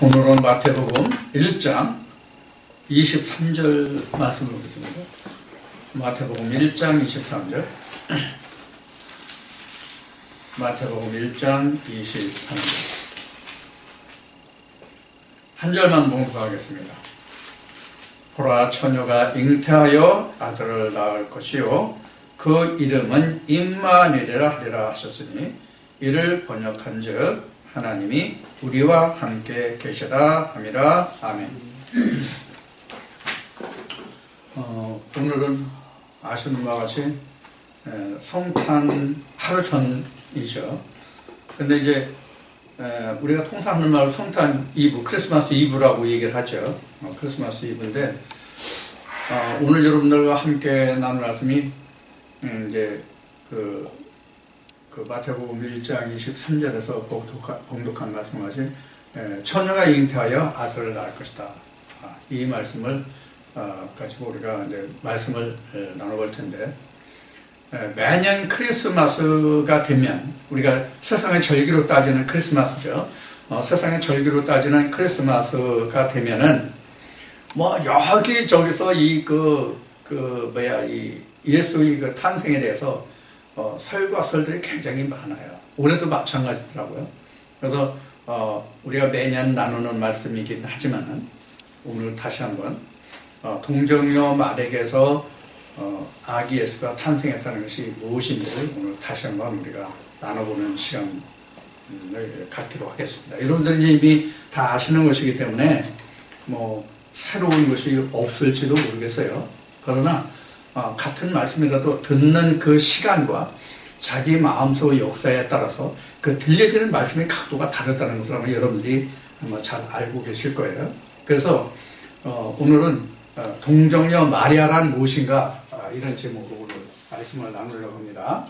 오늘은 마태복음 1장 23절 말씀을 보겠습니다. 마태복음 1장 23절. 마태복음 1장 23절. 한 절만 봉독하겠습니다. 보라, 처녀가 잉태하여 아들을 낳을 것이요 그 이름은 임마누엘이라 하리라 하셨으니 이를 번역한즉 하나님이 우리와 함께 계시다 함이라. 아멘. 오늘은 아시는 바와 같이 성탄 하루 전이죠. 근데 이제 우리가 통상 하는 말로 성탄 이브, 크리스마스 이브라고 얘기를 하죠. 크리스마스 이브인데 오늘 여러분들과 함께 나눌 말씀이 이제 그 마태복음 1장 23절에서 봉독한 말씀하신 처녀가 잉태하여 아들을 낳을 것이다. 이 말씀을 가지고 우리가 이제 말씀을 나눠볼 텐데, 매년 크리스마스가 되면 우리가 세상의 절기로 따지는 크리스마스죠. 세상의 절기로 따지는 크리스마스가 되면은 뭐 여기저기서 이 예수의 그 탄생에 대해서 설과 설들이 굉장히 많아요. 올해도 마찬가지더라고요. 그래서 우리가 매년 나누는 말씀이긴 하지만은 오늘 다시 한번 동정녀 마리아에게서 아기 예수가 탄생했다는 것이 무엇인지를 오늘 다시 한번 우리가 나눠보는 시간을 갖기로 하겠습니다. 여러분들이 이미 다 아시는 것이기 때문에 뭐 새로운 것이 없을지도 모르겠어요. 그러나 같은 말씀이라도 듣는 그 시간과 자기 마음속 역사에 따라서 그 들려지는 말씀의 각도가 다르다는 것을 아마 여러분들이 아마 잘 알고 계실 거예요. 그래서 오늘은 동정녀 마리아란 무엇인가 이런 제목으로 오늘 말씀을 나누려고 합니다.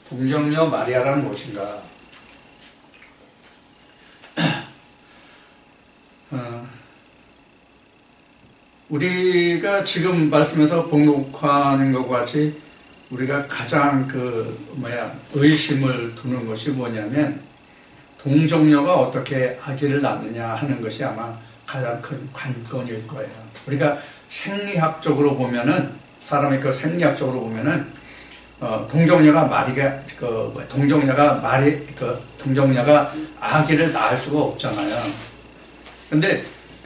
동정녀 마리아란 무엇인가? 우리가 지금 말씀에서 봉독하는 것과 같이 우리가 가장 의심을 두는 것이 뭐냐면 동정녀가 어떻게 아기를 낳느냐 하는 것이 아마 가장 큰 관건일 거예요. 우리가 생리학적으로 보면은 사람의 그 생리학적으로 보면은 동정녀가 아기를 낳을 수가 없잖아요. 근데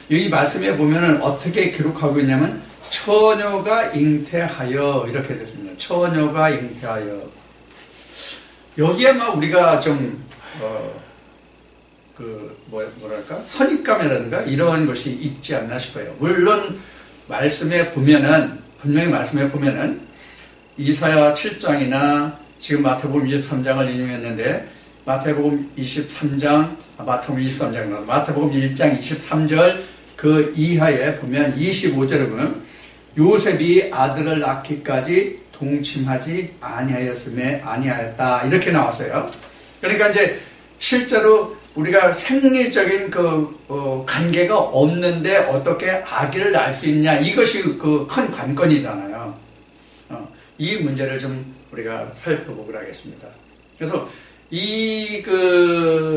이 말씀에 보면은 어떻게 기록하고 있냐면 처녀가 잉태하여 이렇게 됐습니다. 처녀가 잉태하여. 여기에만 우리가 좀 선입감이라든가 이런 것이 있지 않나 싶어요. 물론 말씀에 보면은 분명히 말씀에 보면은 이사야 7장이나 지금 마태복음 23장을 인용했는데 마태복음 1장 23절 그 이하에 보면 25절에 보면 요셉이 아들을 낳기까지 동침하지 아니하였다 이렇게 나왔어요. 그러니까 이제 실제로 우리가 생리적인 관계가 없는데 어떻게 아기를 낳을 수 있냐 이것이 그 큰 관건이잖아요. 이 문제를 좀 우리가 살펴보기로 하겠습니다. 그래서 이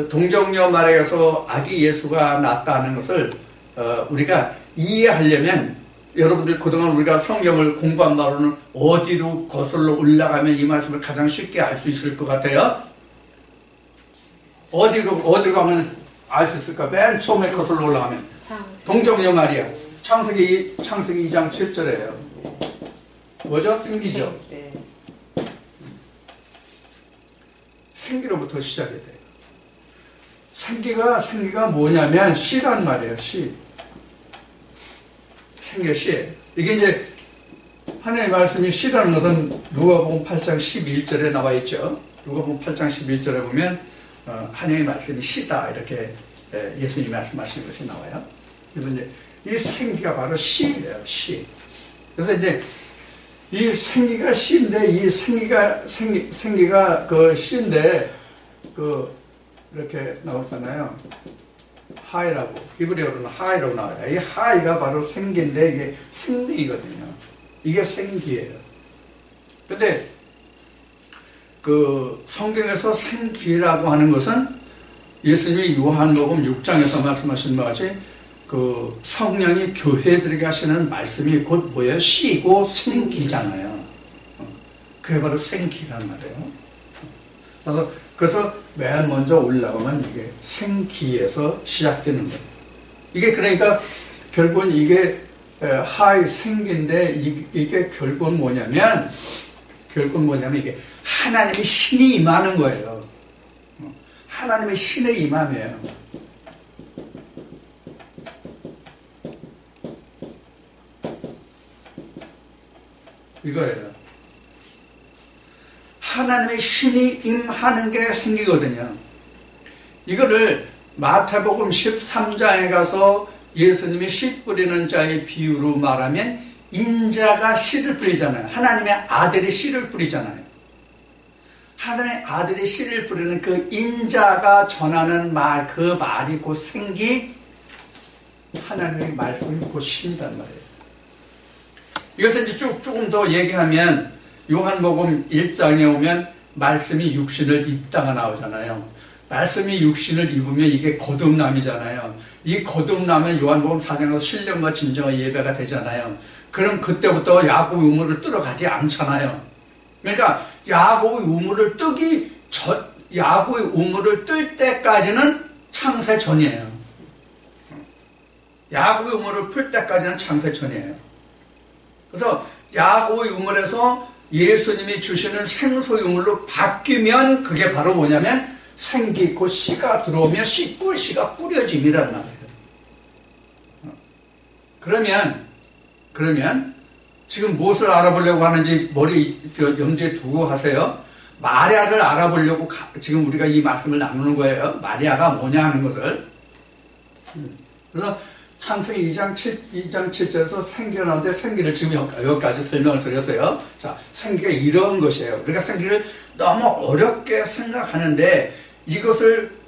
동정녀 마리아에서 아기 예수가 낳았다는 것을 우리가 이해하려면 여러분들 그동안 우리가 성경을 공부한 바로는 어디로 거슬러 올라가면 이 말씀을 가장 쉽게 알 수 있을 것 같아요? 어디로 가면 알 수 있을까? 맨 처음에 거슬러 올라가면 동정녀 마리아 창세기 2장 7절이에요. 뭐죠? 생기죠? 생기로부터 시작이 돼요. 생기가 뭐냐면 씨란 말이에요. 씨. 생겨 씨예요. 이게 이제 하나님의 말씀이 씨라는 것은 누가복음 8장 11절에 나와 있죠. 누가복음 8장 11절에 보면 하나님의 말씀이 씨다 이렇게 예수님이 말씀하시는 것이 나와요. 그래서 이제 이 생기가 바로 씨예요. 씨. 그래서 이제 이 생기가 씨인데 이 생기가 그 씨인데 이렇게 나오잖아요. 하이라고, 히브리어로는 하이라고 나와요. 이 하이가 바로 생기인데 이게 생명이거든요. 이게 생기예요. 근데 그 성경에서 생기라고 하는 것은 예수님이 요한복음 6장에서 말씀하신 것 같이 그 성령이 교회들에게 하시는 말씀이 곧 뭐예요? 씨고 생기잖아요. 그게 바로 생기란 말이에요. 그래서 맨 먼저 올라가면 이게 생기에서 시작되는 거예요. 이게 그러니까 결국은 이게 하이 생기인데 이게 결국은 뭐냐면 이게 하나님의 신이 임하는 거예요. 하나님의 신의 임함이에요. 이거예요. 하나님의 신이 임하는 게 생기거든요. 이거를 마태복음 13장에 가서 예수님이 씨 뿌리는 자의 비유로 말하면 인자가 씨를 뿌리잖아요. 하나님의 아들이 씨를 뿌리잖아요. 하나님의 아들이 씨를 뿌리는 그 인자가 전하는 말, 그 말이 곧 생기, 하나님의 말씀이 곧 신이란 말이에요. 이것을 이제 조금 더 얘기하면 요한복음 1장에 오면 말씀이 육신을 입다가 나오잖아요. 말씀이 육신을 입으면 이게 거듭남이잖아요. 이 거듭남은 요한복음 4장에서 신령과 진정의 예배가 되잖아요. 그럼 그때부터 야곱의 우물을 뜨러 가지 않잖아요. 그러니까 야곱의 우물을 뜰 때까지는 창세 전이에요. 야곱의 우물을 풀 때까지는 창세 전이에요. 그래서 야곱의 우물에서 예수님이 주시는 생수의 우물로 바뀌면 그게 바로 뭐냐면 생기 있고 씨가 들어오면 씨꿀 씨가 뿌려짐이란 말이에요. 그러면 지금 무엇을 알아보려고 하는지 머리 염두에 두고 하세요. 마리아를 알아보려고 지금 우리가 이 말씀을 나누는 거예요. 마리아가 뭐냐 하는 것을. 그래서 창세기 2장 7절에서 생기가 나오는데 생기를 지금 여기까지 설명을 드렸어요. 자, 생기가 이런 것이에요. 우리가 생기를 너무 어렵게 생각하는데 이것을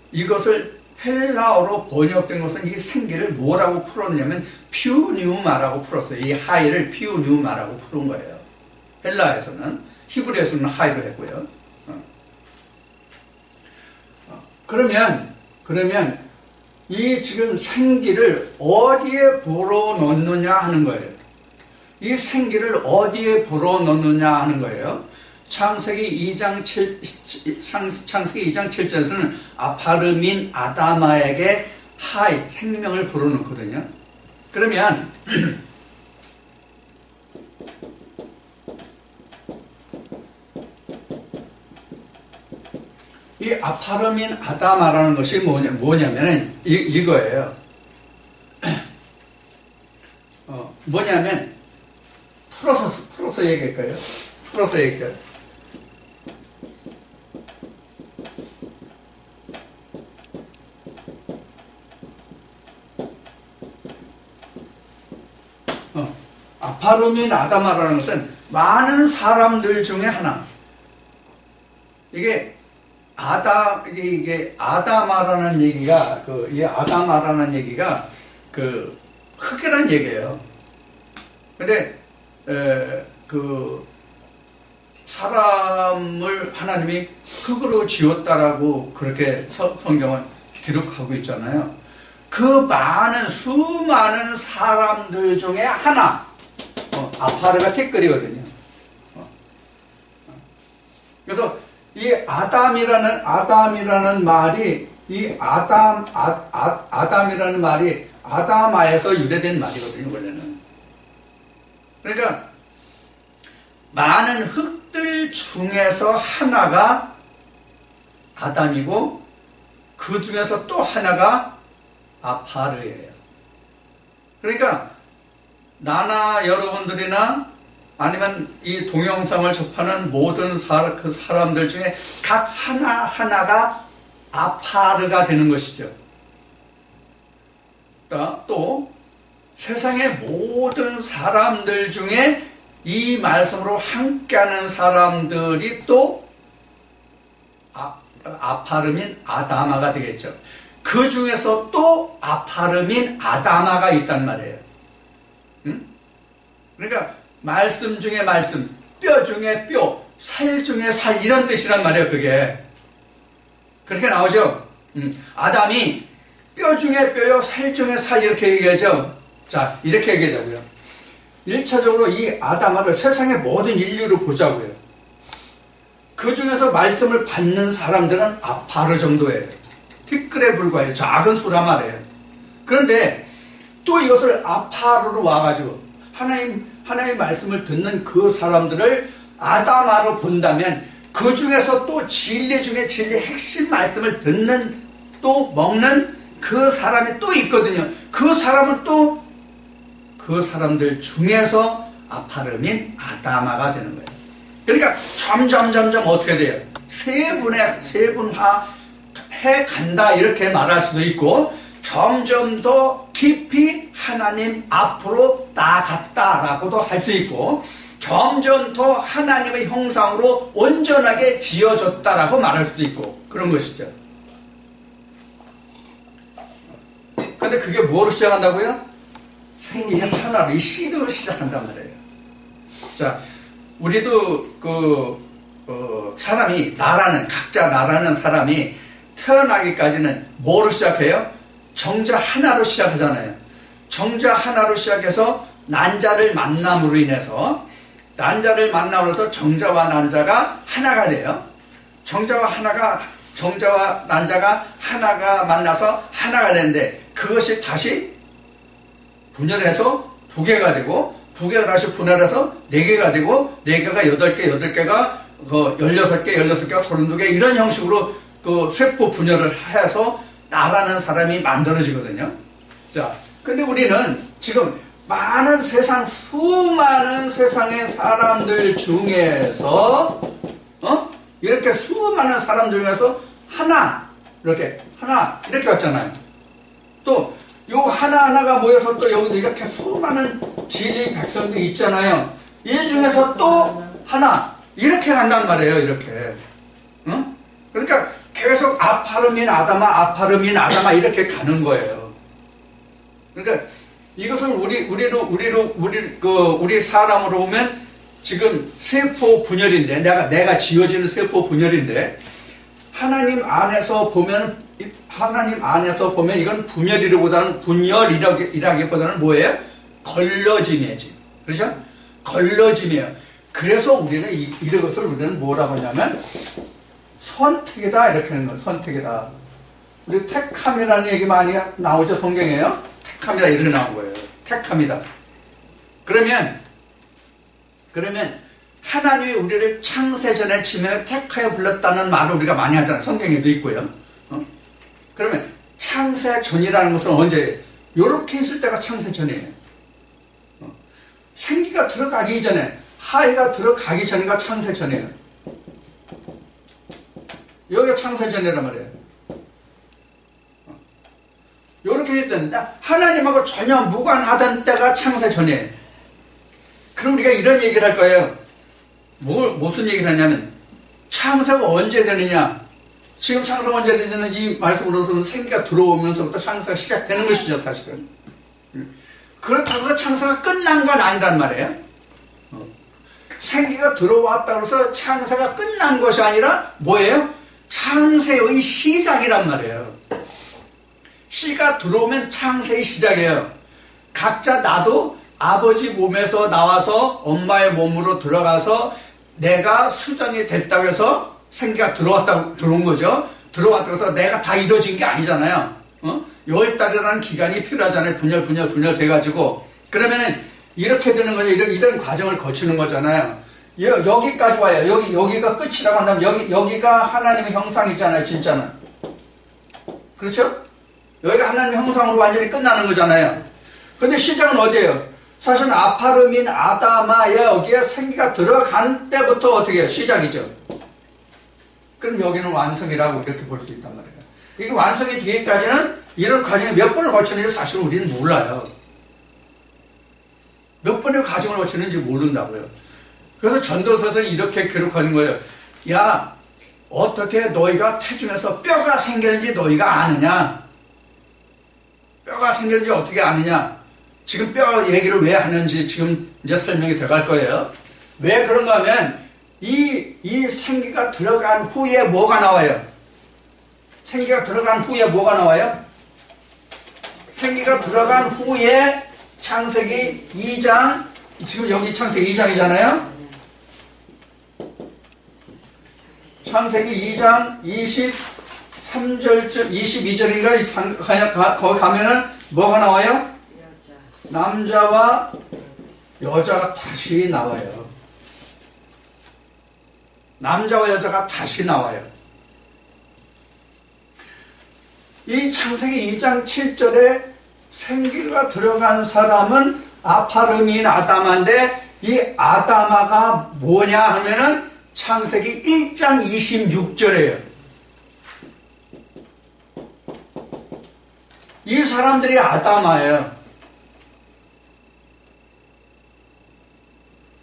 헬라어로 번역된 것은 이 생기를 뭐라고 풀었냐면 피우뉴마라고 풀었어요. 이 하이를 피우뉴마라고 푸른 거예요. 헬라에서는. 히브리에서는 하이로 했고요. 그러면 이 지금 생기를 어디에 불어넣느냐 하는 거예요. 이 생기를 어디에 불어넣느냐 하는 거예요. 창세기 2장 7절에서는 아파르민 아다마에게 하이, 생명을 불어넣거든요. 그러면 이 아파르민 아다마라는 것이 뭐냐면 이거예요. 뭐냐면 풀어서 얘기할까요? 풀어서 얘기할까요? 아파르민 아다마라는 것은 많은 사람들 중에 하나. 이게 아다마라는 얘기가 이 아다마라는 얘기가 그 흙이라는 얘기예요. 근데 사람을 하나님이 흙으로 지었다라고 그렇게 성경은 기록하고 있잖아요. 그 수많은 사람들 중에 하나, 아파르가 티끌이거든요. 그래서 이 아담이라는 말이 아담이라는 말이 아다마에서 유래된 말이거든요, 원래는. 그러니까 많은 흙들 중에서 하나가 아담이고 그 중에서 또 하나가 아파르예요. 그러니까 나나 여러분들이나 아니면 이 동영상을 접하는 모든 사람들 중에 각 하나하나가 아파르가 되는 것이죠. 또 세상의 모든 사람들 중에 이 말씀으로 함께하는 사람들이 또 아파르민 아다마가 되겠죠. 그 중에서 또 아파르민 아다마가 있단 말이에요. 응? 그러니까 말씀 중에 말씀, 뼈 중에 뼈, 살 중에 살, 이런 뜻이란 말이에요. 그게 그렇게 나오죠. 아담이 뼈 중에 뼈요, 살 중에 살, 이렇게 얘기하죠. 자, 이렇게 얘기하자고요. 1차적으로 이 아담을 세상의 모든 인류를 보자고요. 그 중에서 말씀을 받는 사람들은 아파르 정도예요. 티끌에 불과해요. 작은 수란 말이에요. 그런데 또 이것을 아파르로 와가지고 하나님 말씀을 듣는 그 사람들을 아다마로 본다면 그 중에서 또 진리 중에 진리 핵심 말씀을 듣는, 또 먹는 그 사람이 또 있거든요. 그 사람은 또 그 사람들 중에서 아파르민 아다마가 되는 거예요. 그러니까 점점 어떻게 돼요? 세분화해 간다, 이렇게 말할 수도 있고, 점점 더 깊이 하나님 앞으로 나아갔다라고도 할 수 있고, 점점 더 하나님의 형상으로 온전하게 지어졌다라고 말할 수도 있고, 그런 것이죠. 근데 그게 뭐로 시작한다고요? 생기는 하나로, 이 씨로 시작한단 말이에요. 자, 우리도 사람이, 각자 나라는 사람이 태어나기까지는 뭐로 시작해요? 정자 하나로 시작하잖아요. 정자 하나로 시작해서 난자를 만남으로 인해서 정자와 난자가 하나가 돼요. 정자와 난자가 하나가 만나서 하나가 되는데, 그것이 다시 분열해서 두 개가 되고, 두 개가 다시 분열해서 네 개가 되고, 네 개가 8개가 16개가 32개, 이런 형식으로 그 세포 분열을 해서 나라는 사람이 만들어지거든요. 자, 근데 우리는 지금 수많은 세상의 사람들 중에서, 이렇게 수많은 사람들 중에서 이렇게 왔잖아요. 또, 요 하나하나가 모여서 또 여기도 이렇게 수많은 진리 백성들이 있잖아요. 이 중에서 또 하나, 이렇게 간단 말이에요, 이렇게. 응? 그러니까 계속 아파르민 아다마 이렇게 가는 거예요. 그러니까 이것을 우리 사람으로 보면 지금 세포 분열인데, 내가 지어지는 세포 분열인데, 하나님 안에서 보면 이건 분열이라기보다는 뭐예요? 걸러짐이지. 그렇죠? 걸러짐이에요. 그래서 우리는 이것을 우리는 뭐라고 하냐면 선택이다, 이렇게 하는 거예요. 선택이다. 우리 택함이라는 얘기 많이 나오죠, 성경에요. 택함이다, 이렇게 나온 거예요. 택함이다. 그러면 하나님이 우리를 창세전에 지명에 택하여 불렀다는 말을 우리가 많이 하잖아요. 성경에도 있고요. 그러면 창세전이라는 것은 언제예요? 이렇게 있을 때가 창세전이에요. 생기가 들어가기 전에, 하이가 들어가기 전이가 창세전이에요. 여기가 창세전이란 말이에요. 이렇게 했던 하나님하고 전혀 무관하던 때가 창세전이에요. 그럼 우리가 이런 얘기를 할 거예요. 무슨 얘기를 하냐면, 창세가 언제 되느냐? 지금 창세가 언제 되느냐는 이 말씀으로서는 생기가 들어오면서부터 창세가 시작되는 것이죠, 사실은. 그렇다고 해서 창세가 끝난 건 아니란 말이에요. 생기가 들어왔다고 해서 창세가 끝난 것이 아니라 뭐예요? 창세의 시작이란 말이에요. 씨가 들어오면 창세의 시작이에요. 각자 나도 아버지 몸에서 나와서 엄마의 몸으로 들어가서 내가 수정이 됐다고 해서 생기가 들어온 거죠. 들어왔다고 해서 내가 다 이루어진 게 아니잖아요. 10달이라는 기간이 필요하잖아요. 분열 돼가지고. 그러면은 이렇게 되는 거죠. 이런 과정을 거치는 거잖아요. 여기까지 와요. 여기가 끝이라고 한다면 여기가 하나님의 형상이잖아요. 진짜는. 그렇죠? 여기가 하나님의 형상으로 완전히 끝나는 거잖아요. 근데 시작은 어디예요? 사실은 아파르민 아다마에 여기에 생기가 들어간 때부터 어떻게 해요? 시작이죠. 그럼 여기는 완성이라고 이렇게 볼 수 있단 말이에요. 이게 완성이 되기까지는 이런 과정이 몇 번을 거치는지 사실 우리는 몰라요. 몇 번의 과정을 거치는지 모른다고요. 그래서 전도서에서 이렇게 기록하는 거예요. 야, 어떻게 너희가 태중에서 뼈가 생겼는지 너희가 아느냐? 뼈가 생겼는지 어떻게 아느냐? 지금 뼈 얘기를 왜 하는지 지금 이제 설명이 들어갈 거예요. 왜 그런가 하면 이 생기가 들어간 후에 뭐가 나와요? 생기가 들어간 후에 뭐가 나와요? 생기가 들어간 후에 창세기 2장, 지금 여기 창세기 2장이잖아요? 창세기 2장 23절쯤, 22절인가 거기 가면은 뭐가 나와요? 남자와 여자가 다시 나와요. 남자와 여자가 다시 나와요. 이 창세기 2장 7절에 생기가 들어간 사람은 아파름인 아담아인데 이 아담아가 뭐냐 하면은 창세기 1장 26절이에요. 이 사람들이 아담아예요.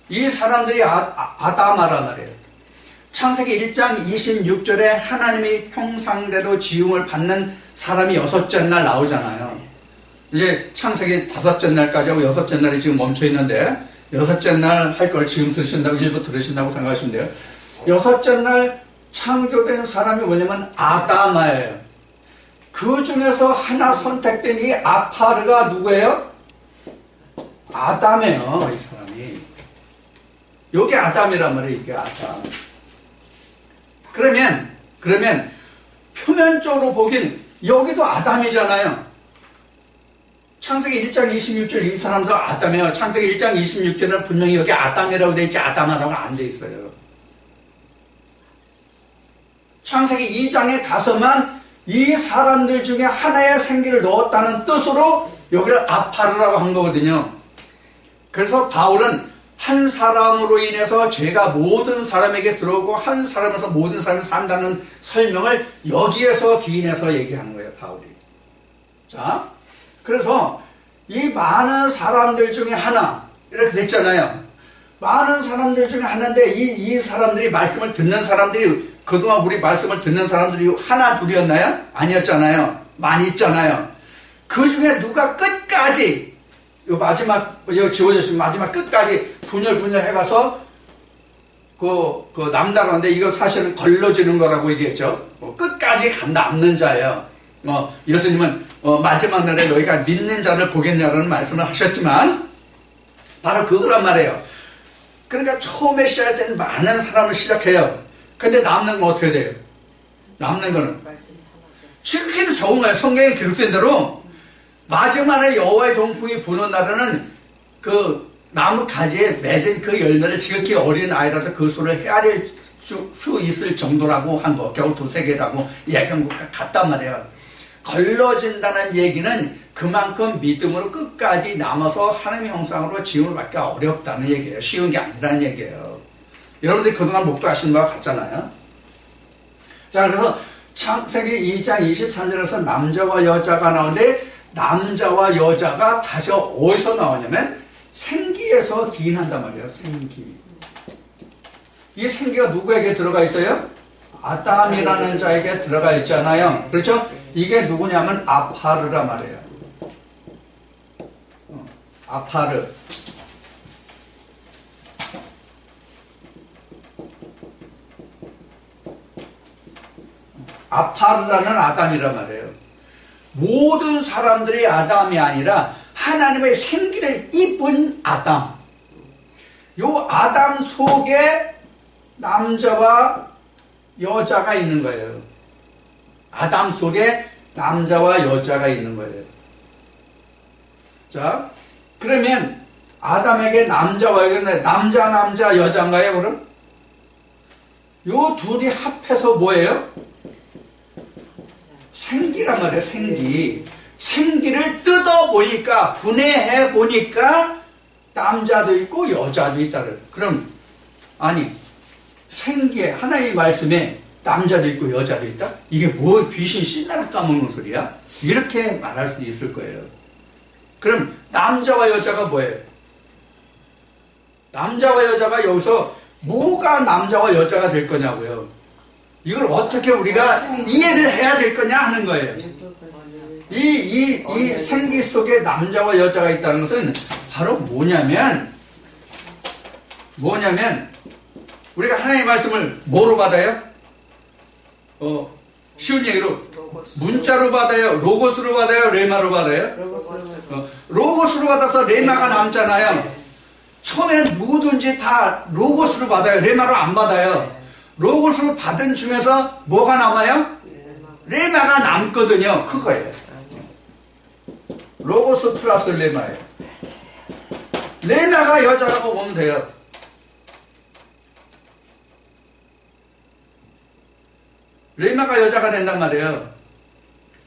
이 사람들이 아담아란 말이에요. 창세기 1장 26절에 하나님이 형상대로 지음을 받는 사람이 여섯째 날 나오잖아요. 이제 창세기 다섯째 날까지 하고 여섯째 날이 지금 멈춰 있는데 여섯째 날 할 걸 지금 들으신다고 일부 들으신다고 생각하시면 돼요. 여섯째 날 창조된 사람이 뭐냐면 아담아예요. 그 중에서 하나 선택된 이 아파르가 누구예요? 아담이에요. 이 사람이. 여기 아담이란 말이에요. 이게 아담. 그러면 표면적으로 보긴 여기도 아담이잖아요. 창세기 1장 26절 이 사람도 아담이에요. 창세기 1장 26절은 분명히 여기 아담이라고 돼 있지 아담아라고 안 돼 있어요. 창세기 2장에 가서만 이 사람들 중에 하나의 생기를 넣었다는 뜻으로 여기를 아파르라고 한 거거든요. 그래서 바울은 한 사람으로 인해서 죄가 모든 사람에게 들어오고 한 사람에서 모든 사람이 산다는 설명을 여기에서 기인해서 얘기하는 거예요, 바울이. 자, 그래서 이 많은 사람들 중에 하나, 이렇게 됐잖아요. 많은 사람들 중에 하나인데 이 사람들이 말씀을 듣는 사람들이 그동안 우리 말씀을 듣는 사람들이 하나 둘이었나요? 아니었잖아요. 많이 있잖아요. 그 중에 누가 끝까지 요 마지막 여기 지워졌으면 마지막 끝까지 분열 해가서 그 남다르는데 이거 사실은 걸러지는 거라고 얘기했죠. 끝까지 남는 자예요. 예수님은 마지막 날에 너희가 믿는 자를 보겠냐라는 말씀을 하셨지만 바로 그거란 말이에요. 그러니까 처음에 시작할 때는 많은 사람을 시작해요. 근데 남는 건 어떻게 돼요? 남는 거는 지극히도 적은 거예요. 성경에 기록된 대로 마지막에 여호와의 동풍이 부는 날에는 그 나무 가지에 맺은 그 열매를 지극히 어린 아이라도 그 수를 헤아릴 수 있을 정도라고 한 거, 겨우 2-3개라고 얘기한 것 같단 말이에요. 걸러진다는 얘기는 그만큼 믿음으로 끝까지 남아서 하나님의 형상으로 지음을 받기 어렵다는 얘기예요. 쉬운 게 아니라는 얘기예요. 여러분들이 그동안 목도하신 바와 같잖아요. 자, 그래서 창세기 2장 23절에서 남자와 여자가 나오는데 남자와 여자가 다시 어디서 나오냐면 생기에서 기인한단 말이에요. 생기. 이 생기가 누구에게 들어가 있어요? 아담이라는 자에게 들어가 있잖아요. 그렇죠? 이게 누구냐면 아파르란 말이에요. 아파르. 아파르라는 아담이란 말이에요. 모든 사람들이 아담이 아니라 하나님의 생기를 입은 아담. 요 아담 속에 남자와 여자가 있는 거예요. 아담 속에 남자와 여자가 있는 거예요. 자, 그러면 아담에게 남자와 여자, 남자 여자인가요, 그럼? 요 둘이 합해서 뭐예요? 생기란 말이에요, 생기. 생기를 뜯어보니까, 분해해보니까, 남자도 있고, 여자도 있다. 그럼, 아니, 생기에, 하나님의 말씀에 남자도 있고, 여자도 있다? 이게 뭐 귀신 신나라 까먹는 소리야? 이렇게 말할 수 있을 거예요. 그럼, 남자와 여자가 뭐예요? 남자와 여자가 여기서 뭐가 남자와 여자가 될 거냐고요. 이걸 어떻게 우리가 이해를 해야 될 거냐 하는 거예요. 이 생기 속에 남자와 여자가 있다는 것은 바로 뭐냐면, 우리가 하나님의 말씀을 뭐로 받아요? 쉬운 얘기로, 문자로 받아요? 로고스로 받아요? 레마로 받아요? 로고스로 받아서 레마가 남잖아요. 처음에는 누구든지 다 로고스로 받아요. 레마로 안 받아요. 로고스로 받은 중에서 뭐가 남아요? 레마가 남거든요. 그거예요. 로고스 플러스 레마예요. 레마가 여자라고 보면 돼요. 레마가 여자가 된단 말이에요.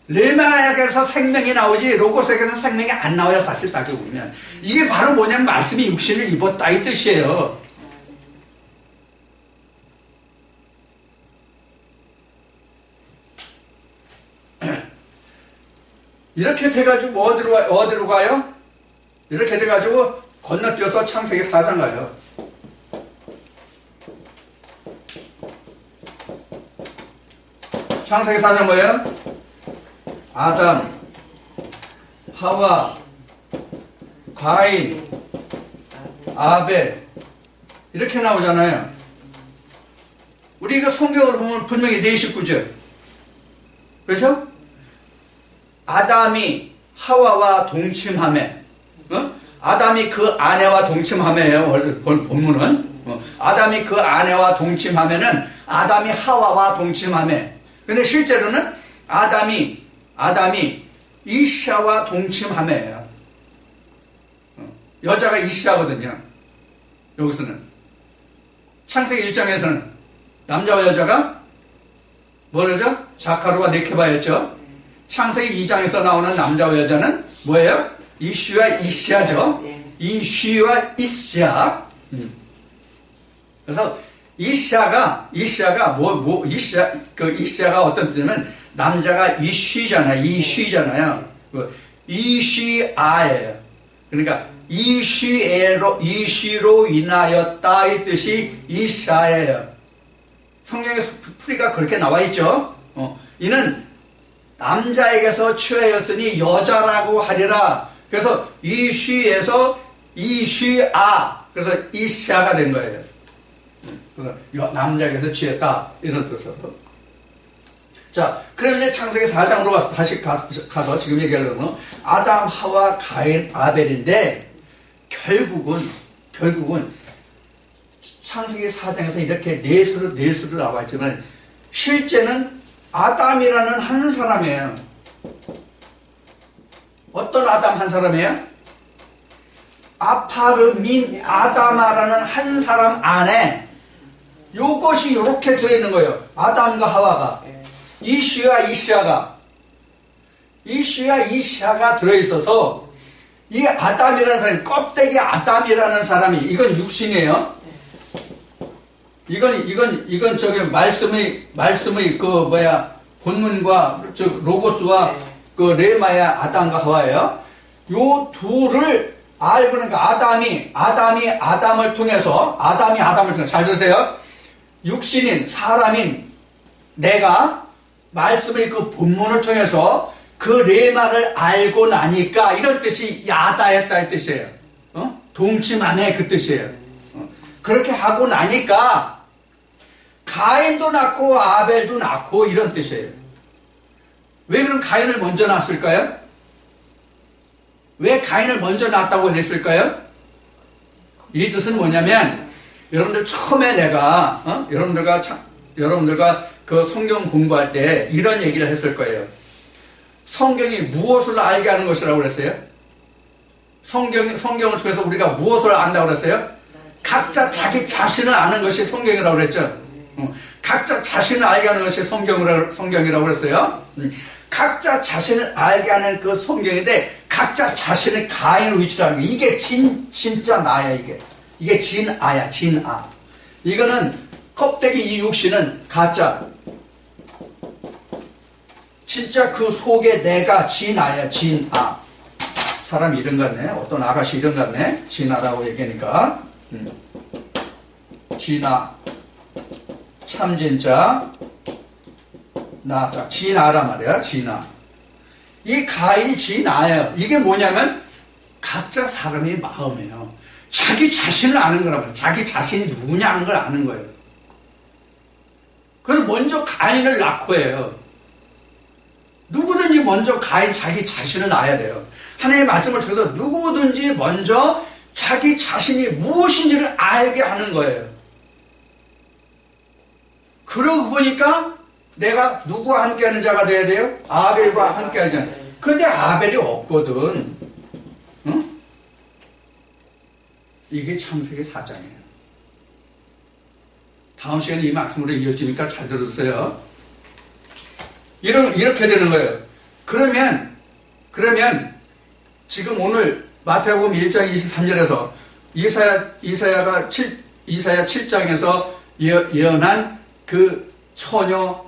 레마에게서 생명이 나오지 로고스에게서 생명이 안 나와요. 사실 따지고 보면. 이게 바로 뭐냐면 말씀이 육신을 입었다 이 뜻이에요. 이렇게 돼가지고 어디로 가요? 이렇게 돼가지고 건너뛰어서 창세기 4장 가요. 창세기 4장 뭐예요? 아담, 하와, 가인, 아벨 이렇게 나오잖아요. 우리 이거 성경을 보면 분명히 네 식구죠. 그렇죠? 아담이 하와와 동침하매, 아담이 그 아내와 동침하매예요. 본문은 아담이 그 아내와 동침하매는 아담이 하와와 동침하매. 근데 실제로는 아담이 이샤와 동침하매예요. 여자가 이샤거든요. 여기서는 창세기 1장에서는 남자와 여자가 뭐라죠? 자카루와 네케바였죠. 창세기 2장에서 나오는 남자와 여자는 뭐예요? 이슈와 이시아죠. 이슈와 이시아. 그래서 이시아가 어떤 뜻이냐면 남자가 이쉬잖아요. 이쉬아예요. 그러니까 이쉬로 인하였다 이 뜻이 이샤예요. 성경에 풀이가 그렇게 나와 있죠. 이는 남자에게서 취하였으니 여자라고 하리라. 그래서 이쉬에서 이쉬아, 그래서 이샤가 된 거예요. 그래서 남자에게서 취했다 이런 뜻으로. 자, 그럼 이제 창세기 4장으로 다시 가서 지금 얘기하려는 건 아담, 하와, 가인, 아벨인데 결국은 창세기 4장에서 이렇게 넷으로 나와 있지만 실제는 아담이라는 한 사람이에요. 어떤 아담 한 사람이에요? 아파르민 아다마라는 한 사람 안에 요것이 이렇게 들어있는 거예요. 아담과 하와가. 이슈와 이시아가 들어있어서 이 아담이라는 사람이 껍데기 아담이라는 사람이 이건 육신이에요. 이건 저기 말씀의 본문과 로고스와 그 레마의 아담과 하와예요. 요 둘을 알고 그러니까 아담이 아담을 통해서 잘 들으세요. 육신인 사람인 내가 말씀을 그 본문을 통해서 그 레마를 알고 나니까 이런 뜻이 야다했다 이 뜻이에요. 동침하네 그 뜻이에요. 그렇게 하고 나니까 가인도 낳고 아벨도 낳고 이런 뜻이에요. 왜 그럼 가인을 먼저 낳았을까요? 왜 가인을 먼저 낳았다고 했을까요? 이 뜻은 뭐냐면 여러분들 처음에 내가 여러분들과 그 성경 공부할 때 이런 얘기를 했을 거예요. 성경이 무엇을 알게 하는 것이라고 그랬어요? 성경을 통해서 우리가 무엇을 안다고 그랬어요? 각자 자기 자신을 아는 것이 성경이라고 그랬죠. 각자 자신을 알게 하는 것이 성경이라고 그랬어요. 각자 자신을 알게 하는 그 성경인데 각자 자신의 가인의 위치라는 게 이게 진짜 나야 이게 진아야 진아. 이거는 껍데기 이 육신은 가짜. 진짜 그 속에 내가 진아야 진아. 사람 이름 같네. 어떤 아가씨 이름 같네. 진아라고 얘기하니까. 진아. 참 진짜. 진아란 말이야. 진아. 이 가인이 지 낳아요. 이게 뭐냐면 각자 사람의 마음이에요. 자기 자신을 아는 거라고요. 자기 자신이 누구냐 하는 걸 아는 거예요. 그래서 먼저 가인을 낳고 해요. 누구든지 먼저 가인 자기 자신을 낳아야 돼요. 하나님의 말씀을 통해서 누구든지 먼저 자기 자신이 무엇인지를 알게 하는 거예요. 그러고 보니까 내가 누구와 함께하는 자가 돼야 돼요? 아벨과 함께하는 자. 근데 아벨이 없거든. 응? 이게 창세기 4장이에요. 다음 시간에 이 말씀으로 이어지니까 잘 들어주세요. 이렇게 되는 거예요. 그러면 지금 오늘 마태복음 1장 23절에서 이사야 7장에서 예언한 그 처녀가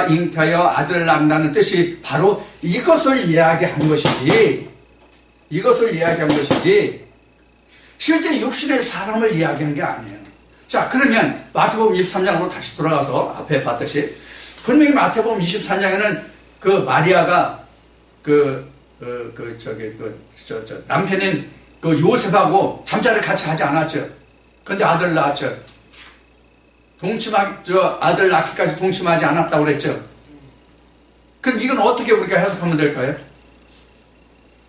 잉태하여 아들을 낳는다는 뜻이 바로 이것을 이야기한 것이지, 실제 육신의 사람을 이야기한 게 아니에요. 자, 그러면 마태복음 23장으로 다시 돌아가서 앞에 봤듯이 분명히 마태복음 23장에는 그 마리아가 남편인 그 요셉하고 잠자리를 같이 하지 않았죠. 근데 아들을 낳았죠. 아들 낳기까지 동침하지 않았다고 그랬죠. 그럼 이건 어떻게 우리가 해석하면 될까요?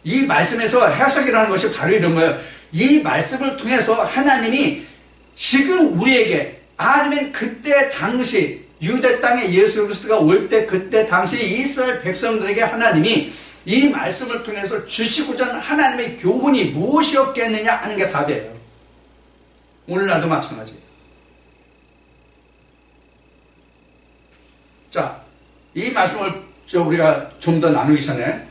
이 말씀에서 해석이라는 것이 바로 이런 거예요. 이 말씀을 통해서 하나님이 지금 우리에게, 아니면 그때 당시 유대 땅에 예수 그리스도가 올 때 그때 당시 이스라엘 백성들에게 하나님이 이 말씀을 통해서 주시고자 하는 하나님의 교훈이 무엇이었겠느냐 하는 게 답이에요. 오늘날도 마찬가지예요. 자, 이 말씀을 우리가 좀 더 나누기 전에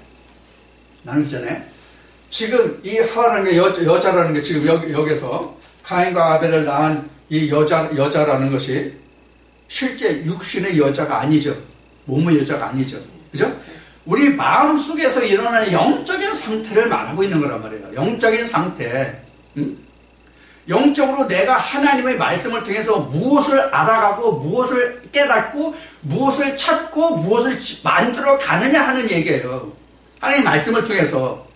지금 이 하와라는 게 여자라는 게 지금 여기서 가인과 아벨을 낳은 이 여자라는 것이 실제 육신의 여자가 아니죠. 몸의 여자가 아니죠. 그죠? 우리 마음 속에서 일어나는 영적인 상태를 말하고 있는 거란 말이에요. 영적인 상태. 영적으로 내가 하나님의 말씀을 통해서 무엇을 알아가고 무엇을 깨닫고 무엇을 찾고 무엇을 만들어 가느냐 하는 얘기예요. 하나님의 말씀을 통해서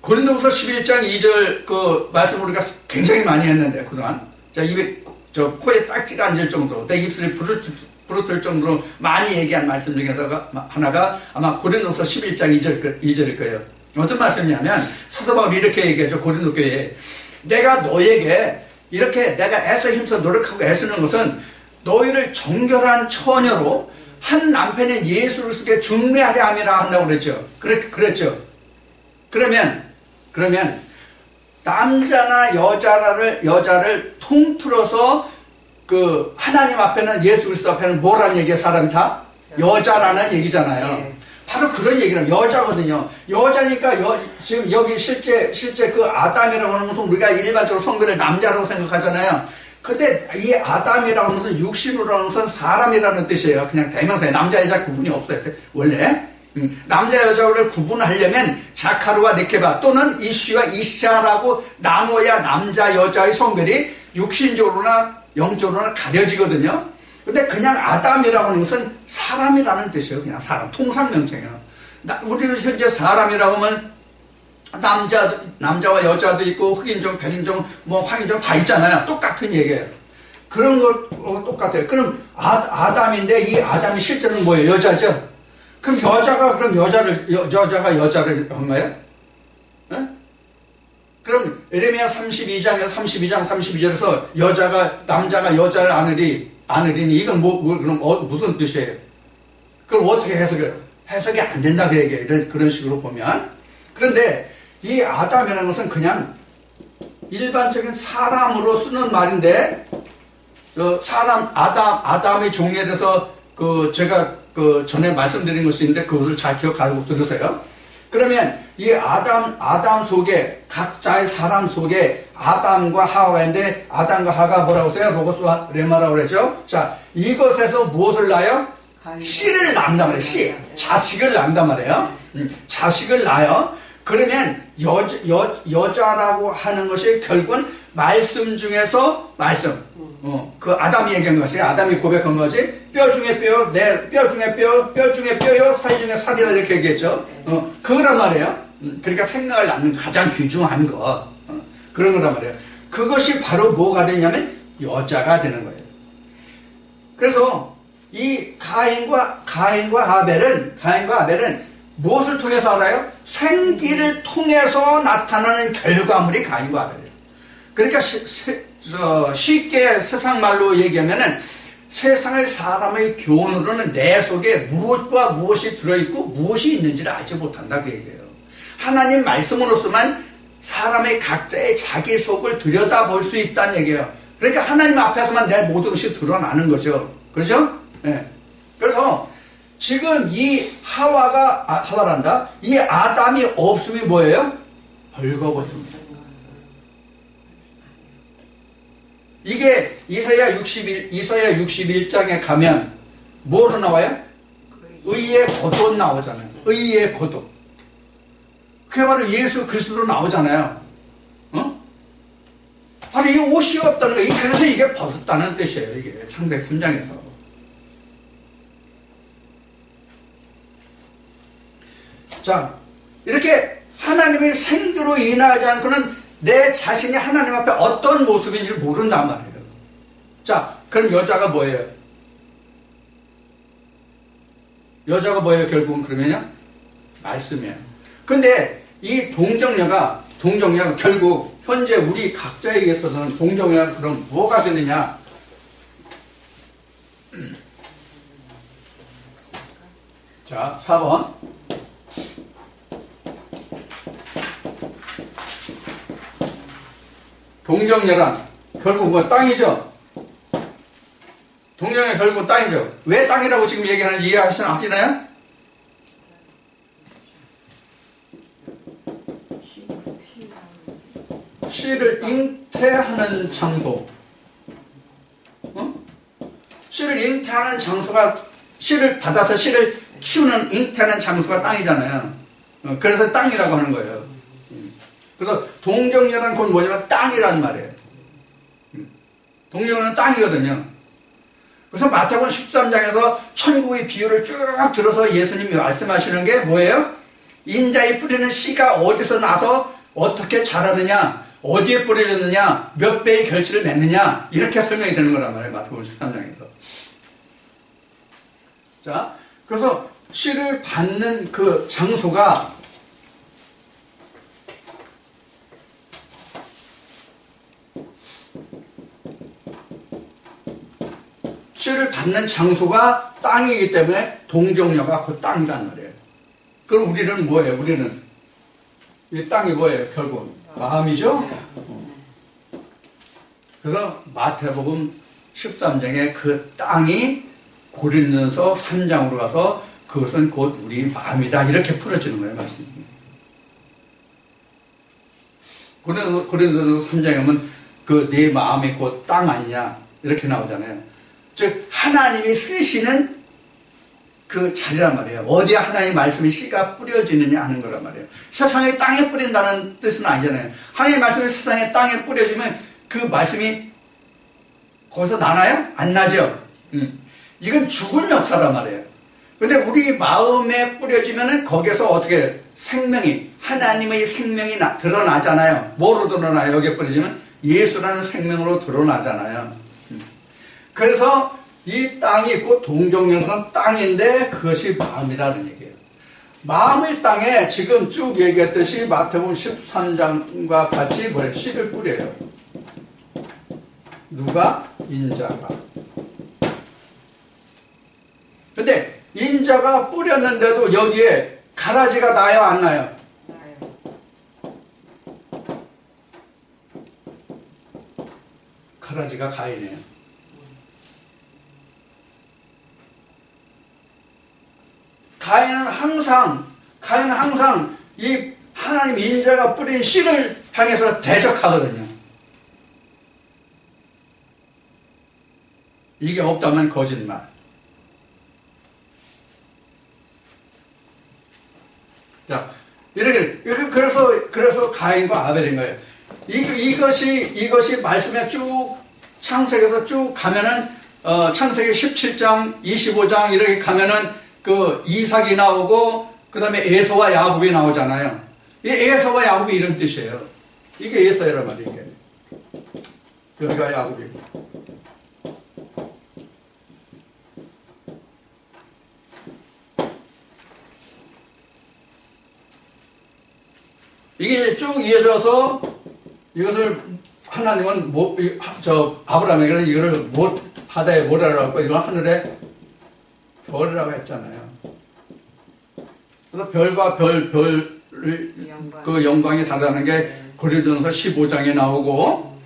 고린도후서 11장 2절 그 말씀을 우리가 굉장히 많이 했는데 그동안 코에 딱지가 앉을 정도로 내 입술이 부르틀 정도로 많이 얘기한 말씀 중에서 하나가 아마 고린도후서 11장 2절일 거예요. 어떤 말씀이냐면 사도 바울이 이렇게 얘기하죠. 고린도 교회에 내가 너에게 이렇게 내가 애써 힘써 노력하고 애쓰는 것은 너희를 정결한 처녀로 한 남편인 예수 그리스도께 중매하려 함이라 한다고 그랬죠. 그랬죠. 그러면 남자나 여자를 통틀어서 그 하나님 앞에는 예수 그리스도 앞에는 뭐라는 얘기야? 사람이 다 여자라는 얘기잖아요. 네. 바로 그런 얘기는 여자거든요. 여자니까 지금 여기 실제 그 아담이라고 하는 것은 우리가 일반적으로 성별을 남자라고 생각하잖아요. 근데 이 아담이라고 하는 것은 육신으로 하는 것은 사람이라는 뜻이에요. 그냥 대명사에 남자 여자 구분이 없어요. 원래 남자 여자를 구분하려면 자카르와 네케바 또는 이쉬와 이샤라고 나눠야 남자 여자의 성별이 육신적으로나 영적으로나 가려지거든요. 근데 그냥 아담이라고 하는 것은 사람이라는 뜻이에요. 그냥 사람, 통상 명칭이에요. 우리는 현재 사람이라고 하면 남자와 여자도 있고 흑인종, 백인종, 황인종 다 있잖아요. 똑같은 얘기예요. 그런 거 똑같아요. 그럼 아담인데 이 아담이 실제는 뭐예요? 여자죠? 그럼 여자가 여자를 한가요? 네? 그럼 에레미야 32장에서 남자가 여자를 안으리니 이건 무슨 뜻이에요? 그럼 어떻게 해석이 안 된다 그 얘기예요. 그런 식으로 보면. 그런데 이 아담이라는 것은 그냥 일반적인 사람으로 쓰는 말인데 아담의 종에 대해서 제가 전에 말씀드린 것이 있는데 그것을 잘 기억하고 들으세요. 그러면 이 아담 속에 각자의 사람 속에 아담과 하와가 있는데 아담과 하와가 뭐라고 써요? 로고스와 레마라고 그러죠. 자, 이것에서 무엇을 낳아요? 씨를 낳는단 말이에요. 씨. 자식을 낳는단 말이에요. 자식을 낳아요. 그러면 여자라고 하는 것이 결국은 말씀 중에서 말씀. 그 아담이 얘기한 것이, 아담이 고백한 것이 뼈 중에 뼈, 내 뼈 중에 뼈, 뼈 중에 뼈요, 살 중에 살이라 이렇게 얘기했죠. 그거란 말이에요. 그러니까 생명을 낳는 가장 귀중한 거. 그런 거란 말이에요. 그것이 바로 뭐가 되냐면 여자가 되는 거예요. 그래서 이 가인과 아벨은 무엇을 통해서 알아요? 생기를 통해서 나타나는 결과물이 가인과 아벨이에요. 그러니까 쉽게 세상 말로 얘기하면은 세상의 사람의 교훈으로는 내 속에 무엇과 무엇이 들어있고 무엇이 있는지를 알지 못한다 그 얘기예요. 하나님 말씀으로서만 사람의 각자의 자기 속을 들여다볼 수 있다는 얘기예요. 그러니까 하나님 앞에서만 내 모든 것이 드러나는 거죠. 그렇죠? 네. 그래서 지금 이 하와란다. 이 아담이 없음이 뭐예요? 벌거벗습니다. 이게 이사야 61장에 가면 뭐로 나와요? 의의 고도 나오잖아요. 의의 고도. 그게 바로 예수 그리스도로 나오잖아요. 바로 이 옷이 없다는 거예요. 그래서 이게 벗었다는 뜻이에요. 이게 창세기 3장에서. 자, 이렇게 하나님의 생기로 인하지 않고는 내 자신이 하나님 앞에 어떤 모습인지 모른단 말이에요. 자, 그럼 여자가 뭐예요? 여자가 뭐예요? 결국은 그러면요? 말씀이에요. 근데 이 동정녀가 결국 현재 우리 각자에게 있어서는 동정녀가 그럼 뭐가 되느냐? 자, 4번. 동정녀란 결국 뭐 땅이죠? 동정녀 결국 땅이죠? 왜 땅이라고 지금 얘기하는지 이해하시나요? 씨를 잉태하는 장소. 씨를 잉태하는 장소가, 씨를 받아서 씨를 키우는 잉태하는 장소가 땅이잖아요. 그래서 땅이라고 하는 거예요. 그래서 동정녀란 건 뭐냐면 땅이라는 말이에요. 동정녀는 땅이거든요. 그래서 마태복음 13장에서 천국의 비유를 쭉 들어서 예수님이 말씀하시는 게 뭐예요? 인자의 뿌리는 씨가 어디서 나서 어떻게 자라느냐, 어디에 뿌려졌느냐, 몇 배의 결실을 맺느냐, 이렇게 설명이 되는 거란 말이에요. 마태복음 13장에서. 자, 그래서 씨를 받는 그 장소가 씨를 받는 장소가 땅이기 때문에 동정녀가 그 땅이란 말이에요. 그럼 우리는 뭐예요? 우리는 이 땅이 뭐예요? 결국 마음이죠? 그래서 마태복음 13장에 그 땅이 고린도서 3장으로 가서 그것은 곧 우리 마음이다 이렇게 풀어지는 거예요. 말씀이. 고린도서 3장에 보면 그 네 마음이 곧 땅 아니냐 이렇게 나오잖아요. 즉 하나님이 쓰시는 그 자리란 말이에요. 어디에 하나님의 말씀이 씨가 뿌려지느냐 하는 거란 말이에요. 세상에 땅에 뿌린다는 뜻은 아니잖아요. 하나님의 말씀이 세상에 땅에 뿌려지면 그 말씀이 거기서 나나요? 안 나죠. 이건 죽은 역사란 말이에요. 근데 우리 마음에 뿌려지면은 거기서 어떻게 생명이, 하나님의 생명이 드러나잖아요. 뭐로 드러나요? 여기에 뿌려지면 예수라는 생명으로 드러나잖아요. 그래서 이 땅이 있고 동정녀는 땅인데 그것이 마음이라는 얘기예요. 마음의 땅에 지금 쭉 얘기했듯이 마태복음 13장과 같이 뭐예요? 씨를 뿌려요. 누가? 인자가. 근데 인자가 뿌렸는데도 여기에 가라지가 나요? 안 나요? 가라지가 가인이에요. 가인은 항상 이 하나님 인자가 뿌린 씨를 향해서 대적하거든요. 이게 없다면 거짓말. 자, 이렇게 그래서 가인과 아벨인 거예요. 이것이 말씀에 쭉 창세기에서 쭉 가면은 창세기 17장, 25장 이렇게 가면은 그 이삭이 나오고 그 다음에 에서와 야곱이 나오잖아요. 이 에서와 야곱이 이런 뜻이에요. 이게 에서란 말이에요. 이게. 여기가 야곱이고. 이게 쭉 이어져서 이것을 하나님은 아브라함에게는 이거를 바다에 모래라고 하고 이건 하늘에 별이라고 했잖아요. 그래서 별과 별을 그 영광이 다르다는 게 고린도전서 15장에 나오고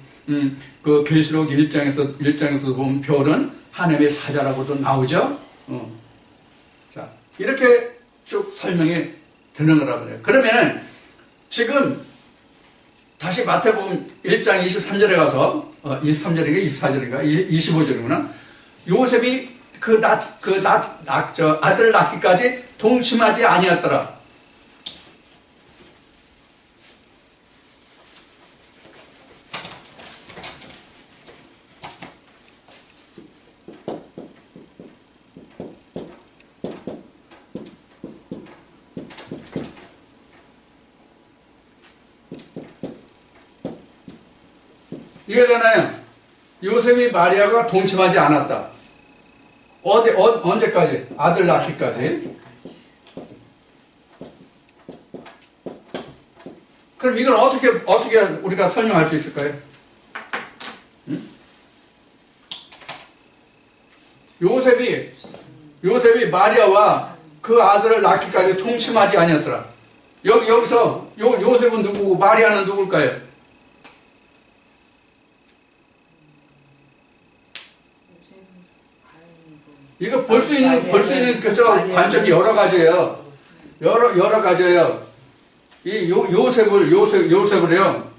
그 계시록 1장에서 보면 별은 하나님의 사자라고도 나오죠. 자, 이렇게 쭉 설명이 되는 거라고 그래요. 그러면은 지금 다시 마태복음 1장 23절에 가서 23절인가 24절인가 25절이구나. 요셉이 아들 낳기까지 동침하지 아니었더라. 이거잖아요. 요셉이 마리아가 동침하지 않았다. 언제까지? 아들 낳기까지. 그럼 이걸 어떻게 우리가 설명할 수 있을까요? 응? 요셉이 마리아와 그 아들을 낳기까지 동침하지 아니었더라. 여기서 요셉은 누구고 마리아는 누굴까요? 이거 볼 수 있는 관점이 여러 가지예요. 여러 가지예요. 이 요셉을요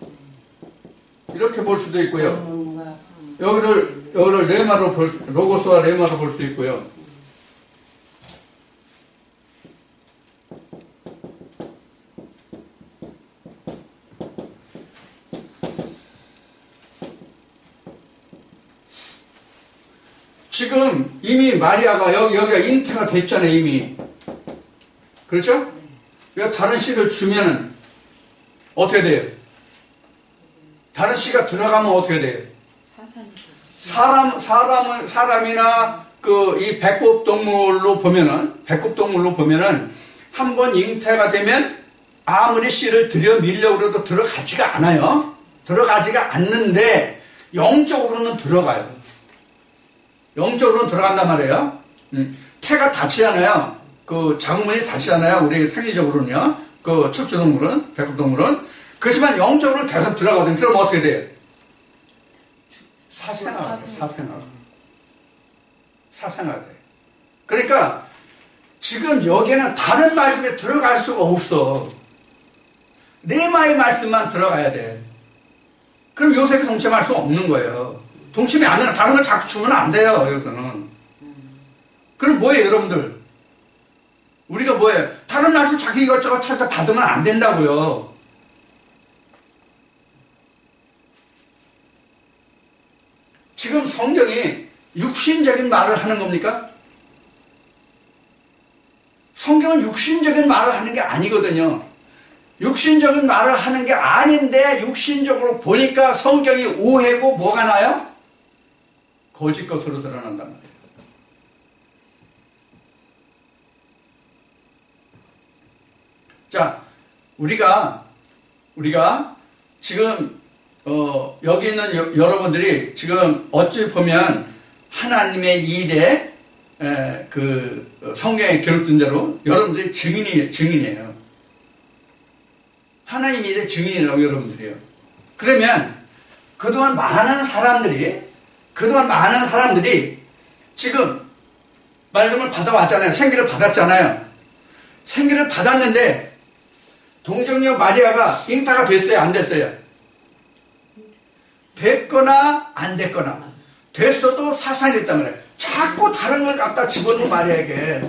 이렇게 볼 수도 있고요. 여기를 레마로 로고스와 레마로 볼 수 있고요. 지금 이미 마리아가 여기가 잉태가 됐잖아요, 이미. 그렇죠? 다른 씨를 주면은 어떻게 돼요? 다른 씨가 들어가면 어떻게 돼요? 사람이나 이 백급 동물로 보면은 한 번 잉태가 되면 아무리 씨를 들여밀려고 해도 들어가지가 않아요. 들어가지가 않는데 영적으로는 들어가요. 영적으로는 들어간단 말이에요. 태가 닫히잖아요. 그 장문이 닫히잖아요. 우리 생리적으로는요. 그 척추동물은, 백급동물은. 그렇지만 영적으로는 계속 들어가거든요. 그럼 어떻게 돼요? 사생활 돼. 그러니까 지금 여기에는 다른 말씀에 들어갈 수가 없어. 레마의 말씀만 들어가야 돼. 그럼 요셉이 동침할 수 없는 거예요. 동침이 안 되는 다른 걸 자꾸 주면 안 돼요. 여기서는. 그럼 뭐예요, 여러분들? 우리가 뭐예요? 다른 말씀 자기 이것저것 찾아 받으면 안 된다고요. 지금 성경이 육신적인 말을 하는 겁니까? 성경은 육신적인 말을 하는 게 아니거든요. 육신적인 말을 하는 게 아닌데 육신적으로 보니까 성경이 오해고 뭐가 나요? 거짓 것으로 드러난단 말이에요. 자, 우리가 지금 여기 있는 여러분들이 지금 어찌 보면 하나님의 일에 그 성경에 기록된 대로 여러분들이 증인이에요. 하나님 일의 증인이라고 여러분들이요. 그러면 그동안 많은 사람들이 지금 말씀을 받아왔잖아요. 생기를 받았잖아요. 생기를 받았는데 동정녀 마리아가 잉타가 됐어요? 안 됐어요? 됐거나 안 됐거나 됐어도 사상이 있단 말이에요. 자꾸 다른 걸 갖다 집어넣어 마리아에게.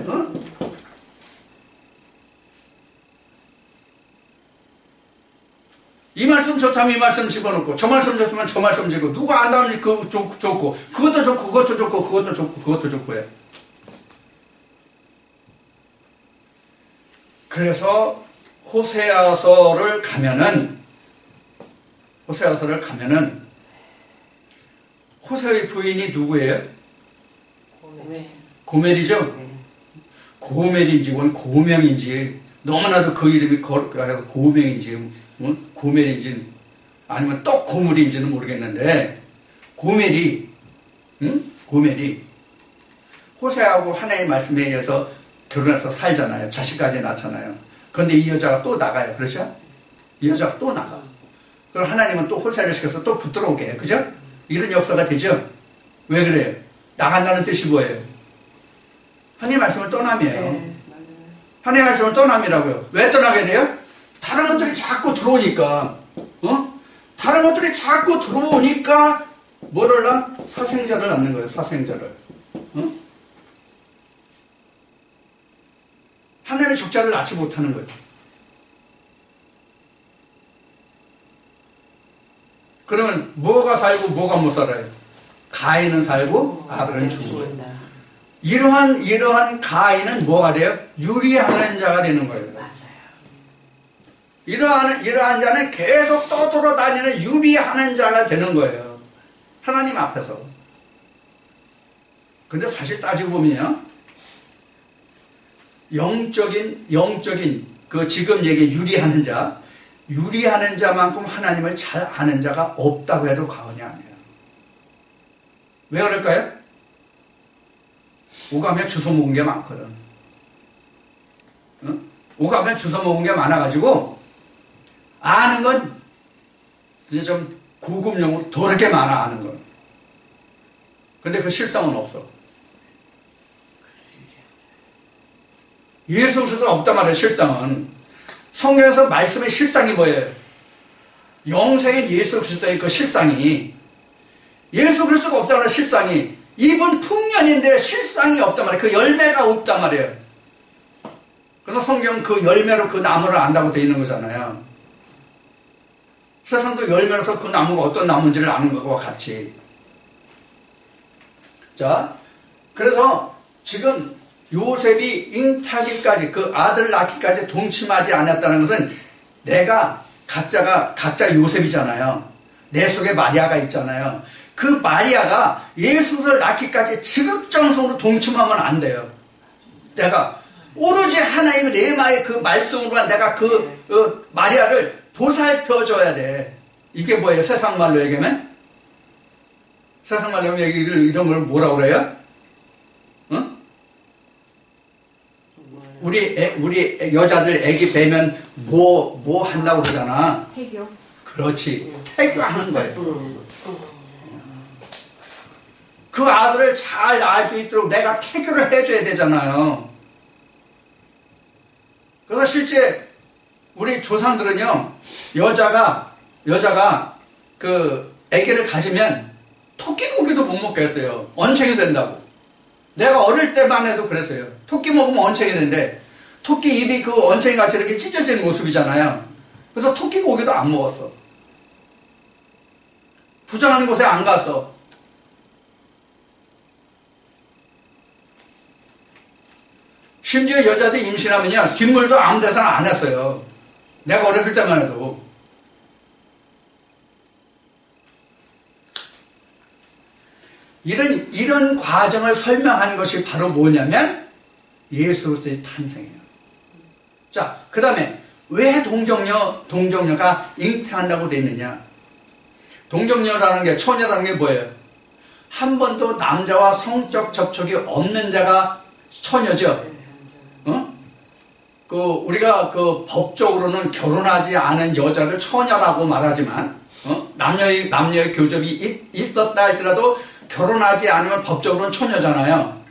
이 말씀 좋다면 이 말씀 집어넣고 저 말씀 좋다면 저 말씀 집고 누가 안다면 그거 좋고 그것도 좋고 그것도 좋고 그것도 좋고 그것도 좋고 해. 그래서 호세아서를 가면은 호세의 부인이 누구예요? 고멜이죠? 고멜인지 고명인지 너무나도 그 이름이 고명인지 고멜인지 아니면 떡 고물인지는 모르겠는데 고멜이 호세하고 하나님의 말씀에 의해서 결혼해서 살잖아요. 자식까지 낳잖아요. 그런데 이 여자가 또 나가요. 그렇죠? 이 여자가 또 나가. 그럼 하나님은 또 호세를 시켜서 또 붙들어 오게 해요. 그죠? 이런 역사가 되죠? 왜 그래요? 나간다는 뜻이 뭐예요? 하나님 말씀은 떠남이에요. 하나님 말씀은 떠남이라고요. 왜 떠나게 돼요? 다른 것들이 자꾸 들어오니까, 다른 것들이 자꾸 들어오니까, 뭐를 낳아? 사생자를 낳는 거예요, 사생자를. 하나님의 적자를 낳지 못하는 거예요. 그러면 뭐가 살고 뭐가 못 살아요? 가인은 살고 아벨은 죽고. 이러한 가인은 뭐가 돼요? 유리하는 자가 되는 거예요. 이러한 자는 계속 떠돌아다니는 유리하는 자가 되는 거예요. 하나님 앞에서. 근데 사실 따지고 보면요. 영적인 그 지금 얘기 유리하는 자만큼 하나님을 잘 아는 자가 없다고 해도 과언이 아니에요. 왜 그럴까요? 오가면 주워 먹은 게 많거든. 오가면 주워 먹은 게 많아가지고 아는 건 이제 좀 고급용으로 더럽게 많아 아는 건. 근데 그 실상은 없어. 예수 그리스도가 없단 말이에요. 실상은. 성경에서 말씀의 실상이 뭐예요? 영생인 예수 그리스도의 그 실상이 예수 그리스도가 없단 말이에요. 실상이 이분 풍년인데 실상이 없단 말이에요. 그 열매가 없단 말이에요. 그래서 성경 그 열매로 그 나무를 안다고 되어 있는 거잖아요. 세상도 열매로서 그 나무가 어떤 나무인지를 아는 것과 같이. 자, 그래서 지금 요셉이 잉타기까지 그 아들 낳기까지 동침하지 않았다는 것은 내가 가짜 요셉이잖아요. 내 속에 마리아가 있잖아요. 그 마리아가 예수를 낳기까지 지극정성으로 동침하면 안 돼요. 내가 오로지 하나님의 레마의 그 말씀으로만 내가 그 마리아를 보살펴줘야 돼. 이게 뭐예요? 세상 말로 얘기하면? 세상 말로 하면 이런 걸 뭐라고 그래요? 응? 우리 여자들 애기 빼면 뭐 한다고 그러잖아. 태교. 그렇지. 태교하는 거예요. 그 아들을 잘 낳을 수 있도록 내가 태교를 해줘야 되잖아요. 그래서 실제 우리 조상들은요, 여자가 그 아기를 가지면 토끼고기도 못 먹게 했어요. 언챙이 된다고. 내가 어릴 때만 해도 그랬어요. 토끼 먹으면 언챙이 되는데 토끼 입이 그 언챙이 같이 이렇게 찢어진 모습이잖아요. 그래서 토끼고기도 안 먹었어. 부정하는 곳에 안 갔어. 심지어 여자들이 임신하면요, 뒷물도 아무 데서나 안 했어요. 내가 어렸을 때만 해도. 이런 과정을 설명하는 것이 바로 뭐냐면 예수 그리스도의 탄생이에요. 자, 그 다음에 왜 동정녀가 잉태한다고 되어 있느냐? 동정녀라는 게, 처녀라는 게 뭐예요? 한 번도 남자와 성적 접촉이 없는 자가 처녀죠. 우리가 법적으로는 결혼하지 않은 여자를 처녀라고 말하지만, 남녀의 교접이 있었다 할지라도 결혼하지 않으면 법적으로는 처녀잖아요.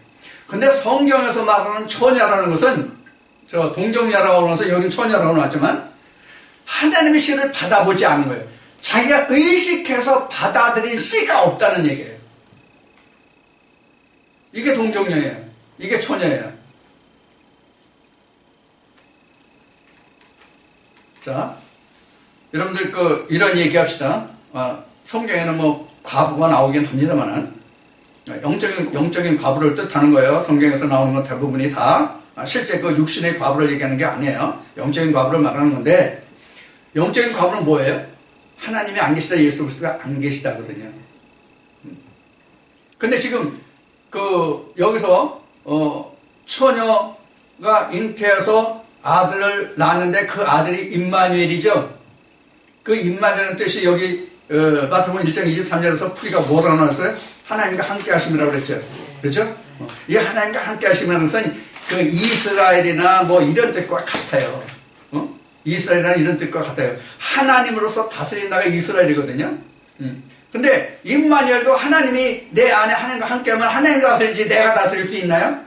근데 성경에서 말하는 처녀라는 것은, 동정녀라고 하면서 여긴 처녀라고 나왔지만, 하나님의 씨를 받아보지 않은 거예요. 자기가 의식해서 받아들인 씨가 없다는 얘기예요. 이게 동정녀예요. 이게 처녀예요. 자, 여러분들 이런 얘기합시다. 성경에는 뭐 과부가 나오긴 합니다만은 영적인 과부를 뜻하는 거예요. 성경에서 나오는 건 대부분이 다 실제 육신의 과부를 얘기하는 게 아니에요. 영적인 과부를 말하는 건데, 영적인 과부는 뭐예요? 하나님이 안 계시다, 예수 그리스도가 안 계시다거든요. 근데 지금 여기서 처녀가 잉태해서 아들을 낳았는데 그 아들이 임마누엘이죠. 그 임마누엘은 뜻이 여기 마태복음 1장 23절에서 풀이가 뭐라고 나왔어요? 하나님과 함께 하심이라고 그랬죠. 그렇죠? 이 하나님과 함께 하심이라는 것은 그 이스라엘이나 뭐 이런 뜻과 같아요. 이스라엘이나 이런 뜻과 같아요. 하나님으로서 다스린 나라가 이스라엘이거든요. 근데 임마누엘도 하나님이 내 안에 하나님과 함께하면 하나님이 다스리지 내가 다스릴 수 있나요?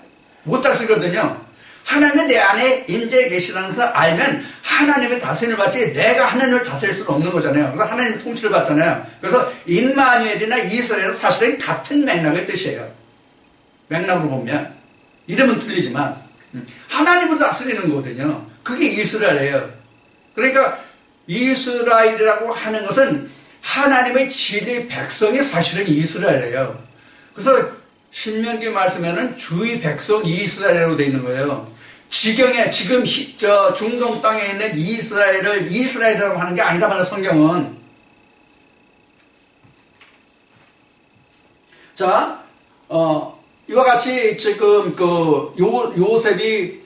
못 다스리거든요. 하나님이 내 안에 인재 계시다는 것을 알면 하나님의 다스림을 받지 내가 하나님을 다스릴 수는 없는 거잖아요. 그래서 하나님의 통치를 받잖아요. 그래서 임마누엘이나 이스라엘은 사실은 같은 맥락의 뜻이에요. 맥락으로 보면 이름은 틀리지만 하나님으로 다스리는 거거든요. 그게 이스라엘이에요. 그러니까 이스라엘이라고 하는 것은 하나님의 진리 백성이 사실은 이스라엘이에요. 그래서 신명기 말씀에는 주의 백성 이스라엘이라고 되어 있는 거예요. 지금 중동 땅에 있는 이스라엘을 이스라엘이라고 하는 게 아니라 말이야, 성경은. 자, 이와 같이 지금 요셉이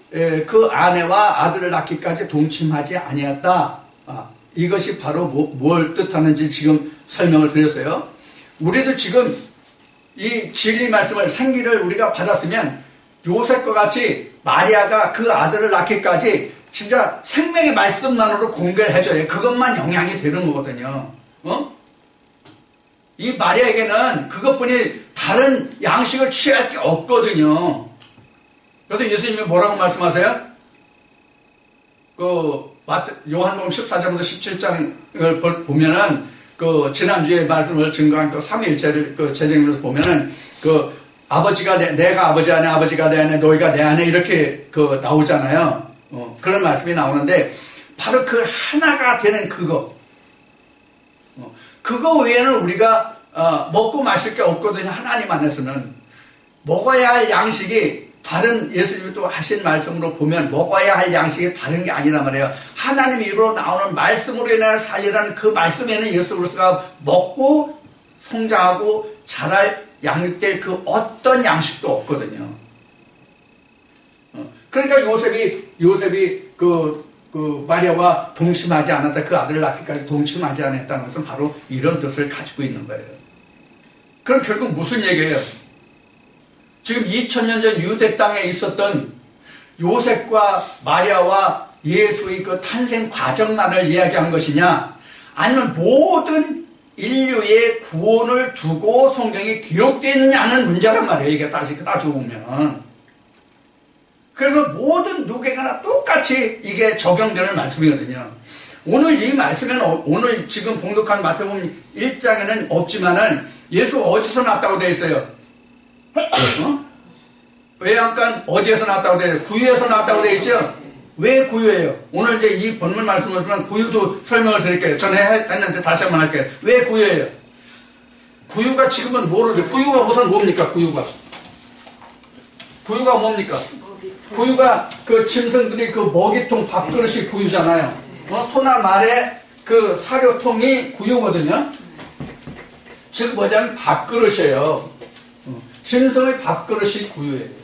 그 아내와 아들을 낳기까지 동침하지 아니었다. 이것이 바로 뭘 뜻하는지 지금 설명을 드렸어요. 우리도 지금 이 진리 말씀을 생기를 우리가 받았으면 요셉과 같이 마리아가 그 아들을 낳기까지 진짜 생명의 말씀만으로 공개를 해줘요. 그것만 영향이 되는 거거든요. 이 마리아에게는 그것뿐이 다른 양식을 취할 게 없거든요. 그래서 예수님이 뭐라고 말씀하세요? 요한복음 14장부터 17장을 보면은 지난주에 말씀을 증거한 삼위일체를 재정에서 보면은 아버지가 내가 아버지 안에 아버지가 내 안에 너희가 내 안에 이렇게 나오잖아요. 그런 말씀이 나오는데 바로 그 하나가 되는 그거 외에는 우리가 먹고 마실 게 없거든요. 하나님 안에서는 먹어야 할 양식이 다른 예수님이 또 하신 말씀으로 보면 먹어야 할 양식이 다른 게 아니란 말이에요. 하나님 입으로 나오는 말씀으로 인해 살리라는 그 말씀에는 예수 그리스도가 먹고 성장하고 자랄 양육될 그 어떤 양식도 없거든요. 그러니까 요셉이 마리아와 동침하지 않았다. 그 아들을 낳기까지 동침하지 않았다는 것은 바로 이런 뜻을 가지고 있는 거예요. 그럼 결국 무슨 얘기예요? 지금 2000년 전 유대 땅에 있었던 요셉과 마리아와 예수의 그 탄생 과정만을 이야기한 것이냐, 아니면 모든 인류의 구원을 두고 성경이 기록되어 있느냐는 문제란 말이에요. 이게 따지고 보면. 그래서 모든 누구에게나 똑같이 이게 적용되는 말씀이거든요. 오늘 이 말씀에는 오늘 지금 봉독한 마태복음 1장에는 없지만은 예수 어디서 낳았다고 되어 있어요? 외양간 어디에서 낳았다고 되어 있어요? 구유에서 낳았다고 되어 있죠? 왜 구유예요? 오늘 이제 이 본문 말씀을 보면 구유도 설명을 드릴게요. 전에 했는데 다시 한번 할게요. 왜 구유예요? 구유가 지금은 모르죠. 구유가 우선 뭡니까? 구유가 뭡니까? 구유가 그 짐승들이 그 먹이통 밥그릇이 구유잖아요. 소나 말의 그 사료통이 구유거든요. 즉 뭐냐면 밥그릇이에요. 짐승의 밥그릇이 구유예요.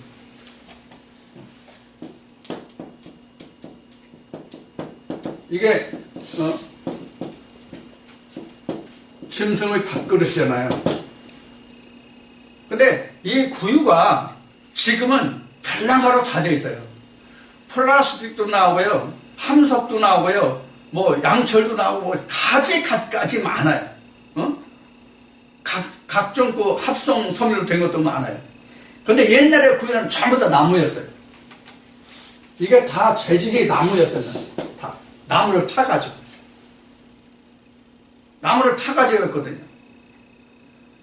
이게 짐승의 밥그릇이잖아요. 근데 이 구유가 지금은 별난가로 다 되어 있어요. 플라스틱도 나오고요, 함석도 나오고요, 뭐 양철도 나오고 가지각까지 많아요. 각종 그 합성 섬유로 된 것도 많아요. 근데 옛날에 구유는 전부 다 나무였어요. 이게 다 재질이 나무였어요. 다 나무를 타가지고 했거든요.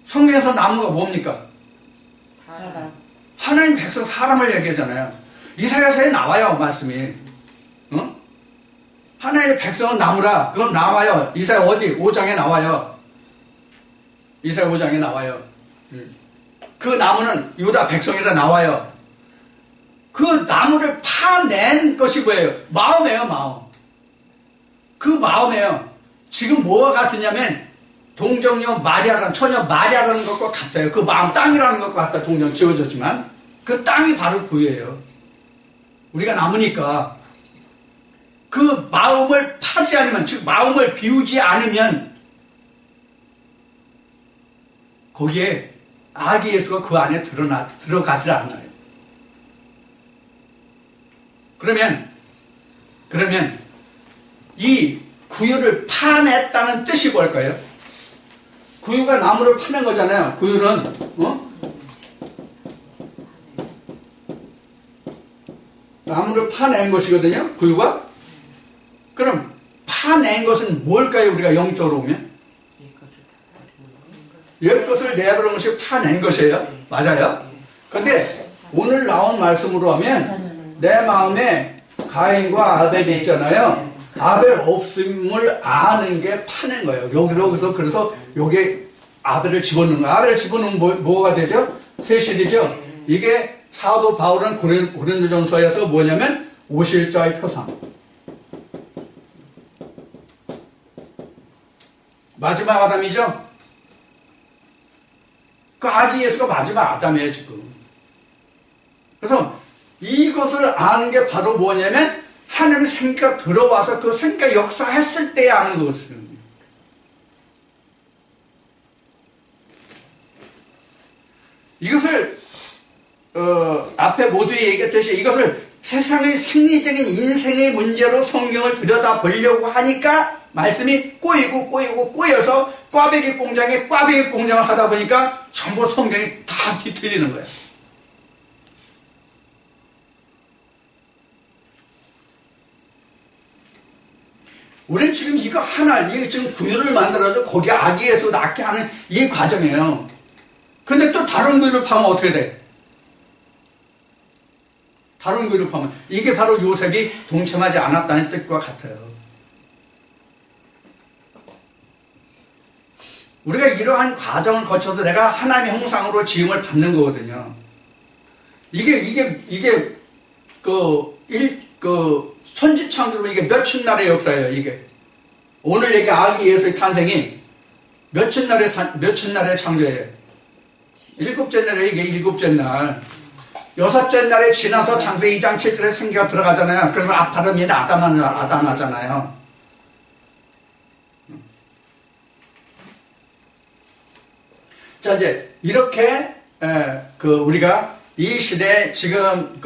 성경에서 나무가 뭡니까? 사람. 하나님 백성 사람을 얘기하잖아요. 이사야서에 나와요, 말씀이. 하나님의 백성은 나무라. 그럼 나와요. 이사야 어디? 5장에 나와요. 이사야 5장에 나와요. 그 나무는 유다 백성이라 나와요. 그 나무를 파낸 것이 뭐예요? 마음이에요, 마음. 그 마음이에요. 지금 뭐가 같으냐면 동정녀 마리아라는 처녀 마리아라는 것과 같아요. 그 마음 땅이라는 것과 같다. 동정 지어졌지만 그 땅이 바로 구예요. 우리가 나무니까 그 마음을 파지 않으면, 즉 마음을 비우지 않으면 거기에 아기 예수가 그 안에 들어가질 않아요. 그러면 이 구유를 파냈다는 뜻이 뭘까요? 구유가 나무를 파낸 거잖아요. 구유는 나무를 파낸 것이거든요. 구유가. 그럼 파낸 것은 뭘까요? 우리가 영적으로 보면 옛 것을 내버린 것이 파낸 것이에요. 맞아요. 근데 오늘 나온 말씀으로 하면 내 마음에 가인과 아벨이 있잖아요. 아벨 없음을 아는 게 파낸 거예요. 여기서 그래서 여기 아벨을 집어넣는 거예요. 아벨을 집어넣으면 뭐가 되죠? 세실이죠. 이게 사도 바울은 고린도전서에서 뭐냐면 오실자의 표상. 마지막 아담이죠. 그 아기 예수가 마지막 아담이에요 지금. 그래서 이것을 아는 게 바로 뭐냐면 하나님의 생기가 들어와서 그 생기가 역사했을 때 아는 것을. 이것을 앞에 모두 얘기했듯이 이것을 세상의 생리적인 인생의 문제로 성경을 들여다보려고 하니까 말씀이 꼬여서 꽈배기 공장에 꽈배기 공장을 하다 보니까 전부 성경이 다 뒤틀리는 거예요. 우리는 지금 이거 이게 지금 구유를 만들어서 거기에 아기 예수 낳게 하는 이 과정이에요. 근데 또 다른 구유를 파면 어떻게 돼? 다른 구유를 파면 이게 바로 요셉이 동참하지 않았다는 뜻과 같아요. 우리가 이러한 과정을 거쳐서 내가 하나님의 형상으로 지음을 받는 거거든요. 이게 천지창조로 이게 몇천 날의 역사예요, 이게. 오늘 얘기 아기 예수의 탄생이 몇천 날의 창조예요. 일곱째 날에 이게 일곱째 날. 여섯째 날에 지나서 창세기 2장 7절에 생기가 들어가잖아요. 그래서 아파름이 아담 하잖아요. 자, 이제 이렇게 우리가 이 시대에 지금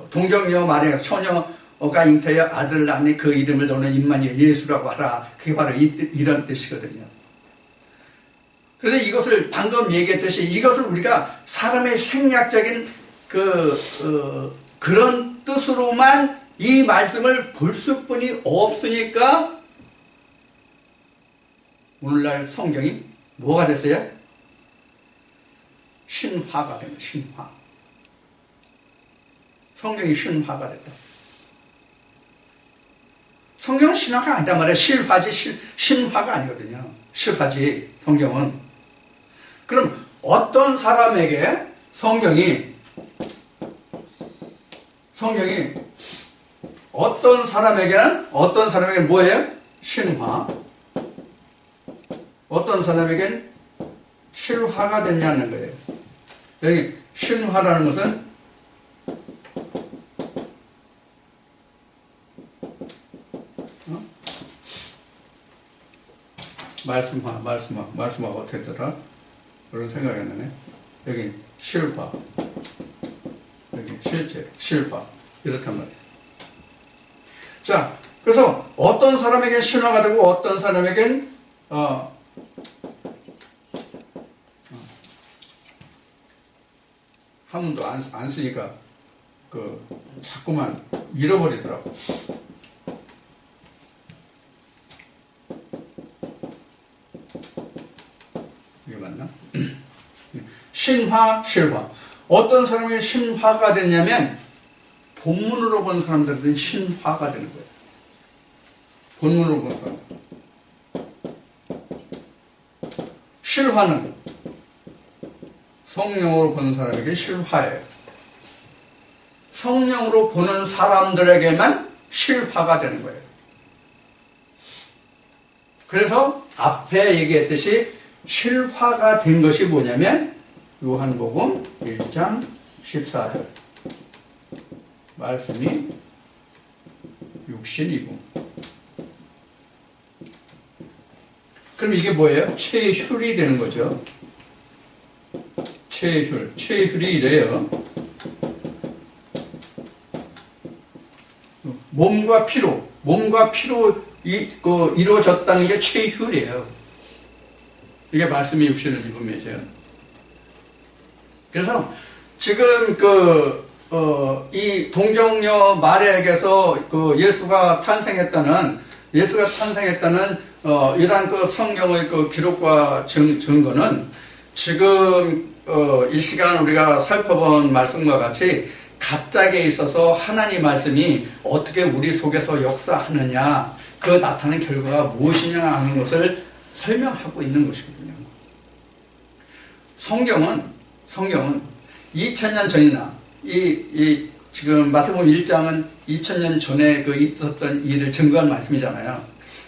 동정녀 마리아 처녀가 잉태하여 아들을 낳니 그 이름을 너는 임마누엘 예수라고 하라. 그게 바로 이런 뜻이거든요. 그런데 이것을 방금 얘기했듯이 이것을 우리가 사람의 생리학적인 그런 뜻으로만 이 말씀을 볼 수뿐이 없으니까 오늘날 성경이 뭐가 됐어요? 신화가 되는 신화. 성경이 신화가 됐다. 성경은 신화가 아니단 말이에요. 실화지 신화가 아니거든요. 실화지 성경은. 그럼 어떤 사람에게 성경이 어떤 사람에게는 뭐예요? 신화. 어떤 사람에게는 실화가 됐냐는 거예요. 여기 신화라는 것은 말씀화 어떻게 되더라? 그런 생각이 나네. 여기 실화, 여기 실제, 실화 이렇단 말이에요. 자, 그래서 어떤 사람에겐 신화가 되고 어떤 사람에겐 한문도 안 쓰니까 자꾸만 잃어버리더라고. 이게 맞나? 신화, 실화. 어떤 사람이 신화가 되냐면 본문으로 본 사람들은 신화가 되는 거예요. 본문으로 본 사람. 실화는 성령으로 보는 사람에게 실화예요. 성령으로 보는 사람들에게만 실화가 되는 거예요. 그래서 앞에 얘기했듯이 실화가 된 것이 뭐냐면 요한복음 1장 14절 말씀이 육신이고, 그럼 이게 뭐예요? 체휼이 되는 거죠. 체휼이 이래요. 몸과 피로 이루어졌다는 게 체휼이에요. 이게 말씀이 육신을 입음이죠. 그래서 지금 이 동정녀 마리아에게서 예수가 탄생했다는 이러한 그 성경의 그 기록과 증거는 지금 이 시간 우리가 살펴본 말씀과 같이 갑자기에 있어서 하나님 말씀이 어떻게 우리 속에서 역사하느냐, 그 나타낸 결과가 무엇이냐 하는 것을 설명하고 있는 것이거든요. 성경은 2000년 전이나 지금 마태복음 1장은 2000년 전에 있었던 일을 증거한 말씀이잖아요.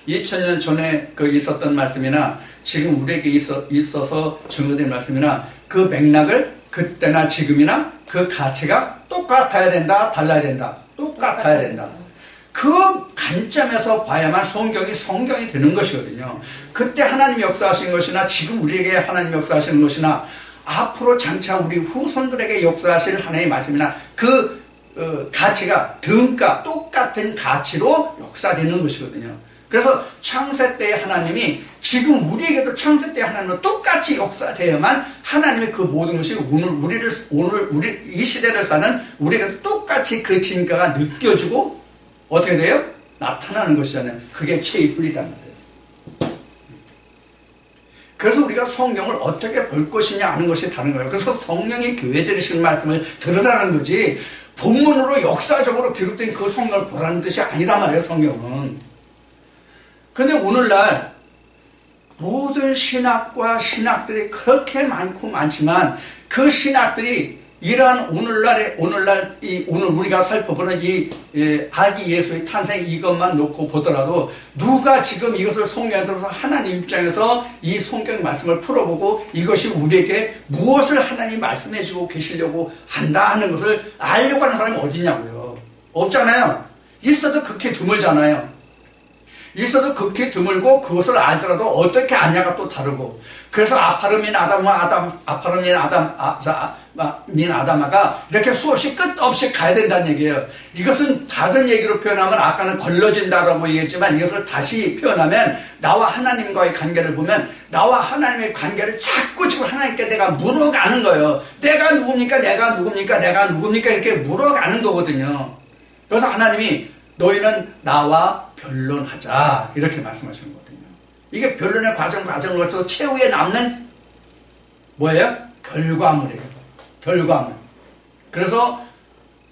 2000년 전에 있었던 말씀이나 지금 우리에게 있어서 증거된 말씀이나 그 맥락을 그때나 지금이나 그 가치가 똑같아야 된다, 달라야 된다, 똑같아야 된다. 그 관점에서 봐야만 성경이 되는 것이거든요. 그때 하나님 역사하신 것이나 지금 우리에게 하나님 역사하시는 것이나 앞으로 장차 우리 후손들에게 역사하실 하나님의 말씀이나 그 가치가 등가 똑같은 가치로 역사되는 것이거든요. 그래서 창세 때의 하나님이 지금 우리에게도 창세 때의 하나님과 똑같이 역사되어야만 하나님의 그 모든 것이 오늘 이 시대를 사는 우리에게도 똑같이 그 진가가 느껴지고 어떻게 돼요? 나타나는 것이잖아요. 그게 체휼이란 말이에요. 그래서 우리가 성경을 어떻게 볼 것이냐 하는 것이 다른 거예요. 그래서 성령이 교회들이 하시는 말씀을 들으라는 거지 본문으로 역사적으로 기록된 그 성경을 보라는 뜻이 아니란 말이에요. 성경은. 근데 오늘날 모든 신학과 신학들이 그렇게 많지만 그 신학들이 이러한 오늘 우리가 살펴보는 이 아기 예수의 탄생 이것만 놓고 보더라도 누가 지금 이것을 성경에 들어서 하나님 입장에서 이 성경 말씀을 풀어보고 이것이 우리에게 무엇을 하나님 말씀해 주고 계시려고 한다 하는 것을 알려고 하는 사람이 어디 있냐고요. 없잖아요. 있어도 극히 드물잖아요. 있어도 극히 드물고 그것을 알더라도 어떻게 아냐가 또 다르고, 그래서 아파르민 아다마가 이렇게 수없이 끝없이 가야 된다는 얘기예요. 이것은 다른 얘기로 표현하면 아까는 걸러진다라고 얘기했지만 이것을 다시 표현하면 나와 하나님과의 관계를 보면 나와 하나님의 관계를 자꾸 지금 하나님께 내가 물어가는 거예요. 내가 누굽니까 이렇게 물어가는 거거든요. 그래서 하나님이 너희는 나와 변론하자 이렇게 말씀하시는 거거든요. 이게 변론의 과정을 거쳐서 최후에 남는 뭐예요? 결과물이에요. 결과물. 그래서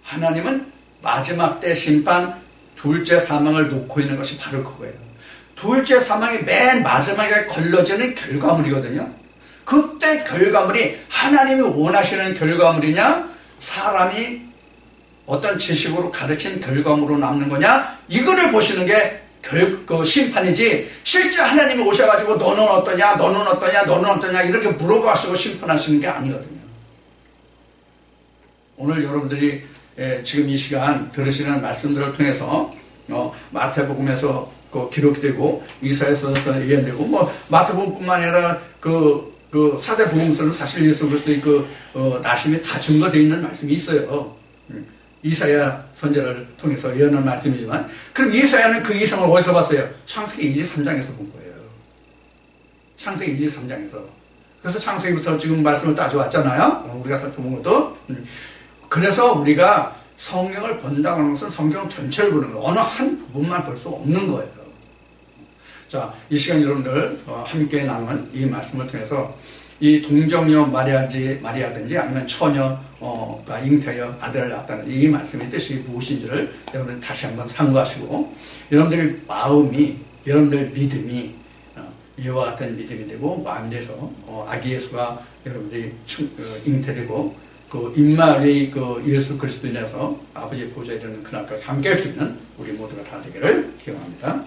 하나님은 마지막 때 심판 둘째 사망을 놓고 있는 것이 바로 그거예요. 둘째 사망이 맨 마지막에 걸러지는 결과물이거든요. 그때 결과물이 하나님이 원하시는 결과물이냐, 사람이 어떤 지식으로 가르친 결과물로 남는 거냐, 이거를 보시는 게 심판이지, 실제 하나님이 오셔가지고 너는 어떠냐 이렇게 물어보시고 심판하시는 게 아니거든요. 오늘 여러분들이 지금 이 시간 들으시는 말씀들을 통해서 마태복음에서 기록되고 이사야서에서 예언되고 마태복음뿐만 아니라 사대복음서는 사실 예수 그리스도의 나심이 다 증거되어 있는 말씀이 있어요. 이사야 선지자를 통해서 예언한 말씀이지만, 그럼 이사야는 그 이성을 어디서 봤어요? 창세기 1, 2, 3장에서 본 거예요. 창세기 1, 2, 3장에서. 그래서 창세기부터 지금 말씀을 따져왔잖아요. 우리가 살펴본 것도. 그래서 우리가 성경을 본다고 하는 것은 성경 전체를 보는 거예요. 어느 한 부분만 볼 수 없는 거예요. 자, 이 시간 여러분들 함께 나눈 이 말씀을 통해서 이 동정녀 마리아든지 아니면 처녀가 잉태하여 아들을 낳았다는 이 말씀의 뜻이 무엇인지를 여러분들 다시 한번 상고하시고, 여러분들의 마음이, 여러분들 믿음이 이와 같은 믿음이 되고 마음에서 아기 예수가 여러분들이 잉태되고 그 임마누엘 그 예수 그리스도 인해서 아버지의 보좌에 이르는 그날까지 함께할 수 있는 우리 모두가 다 되기를 기원합니다.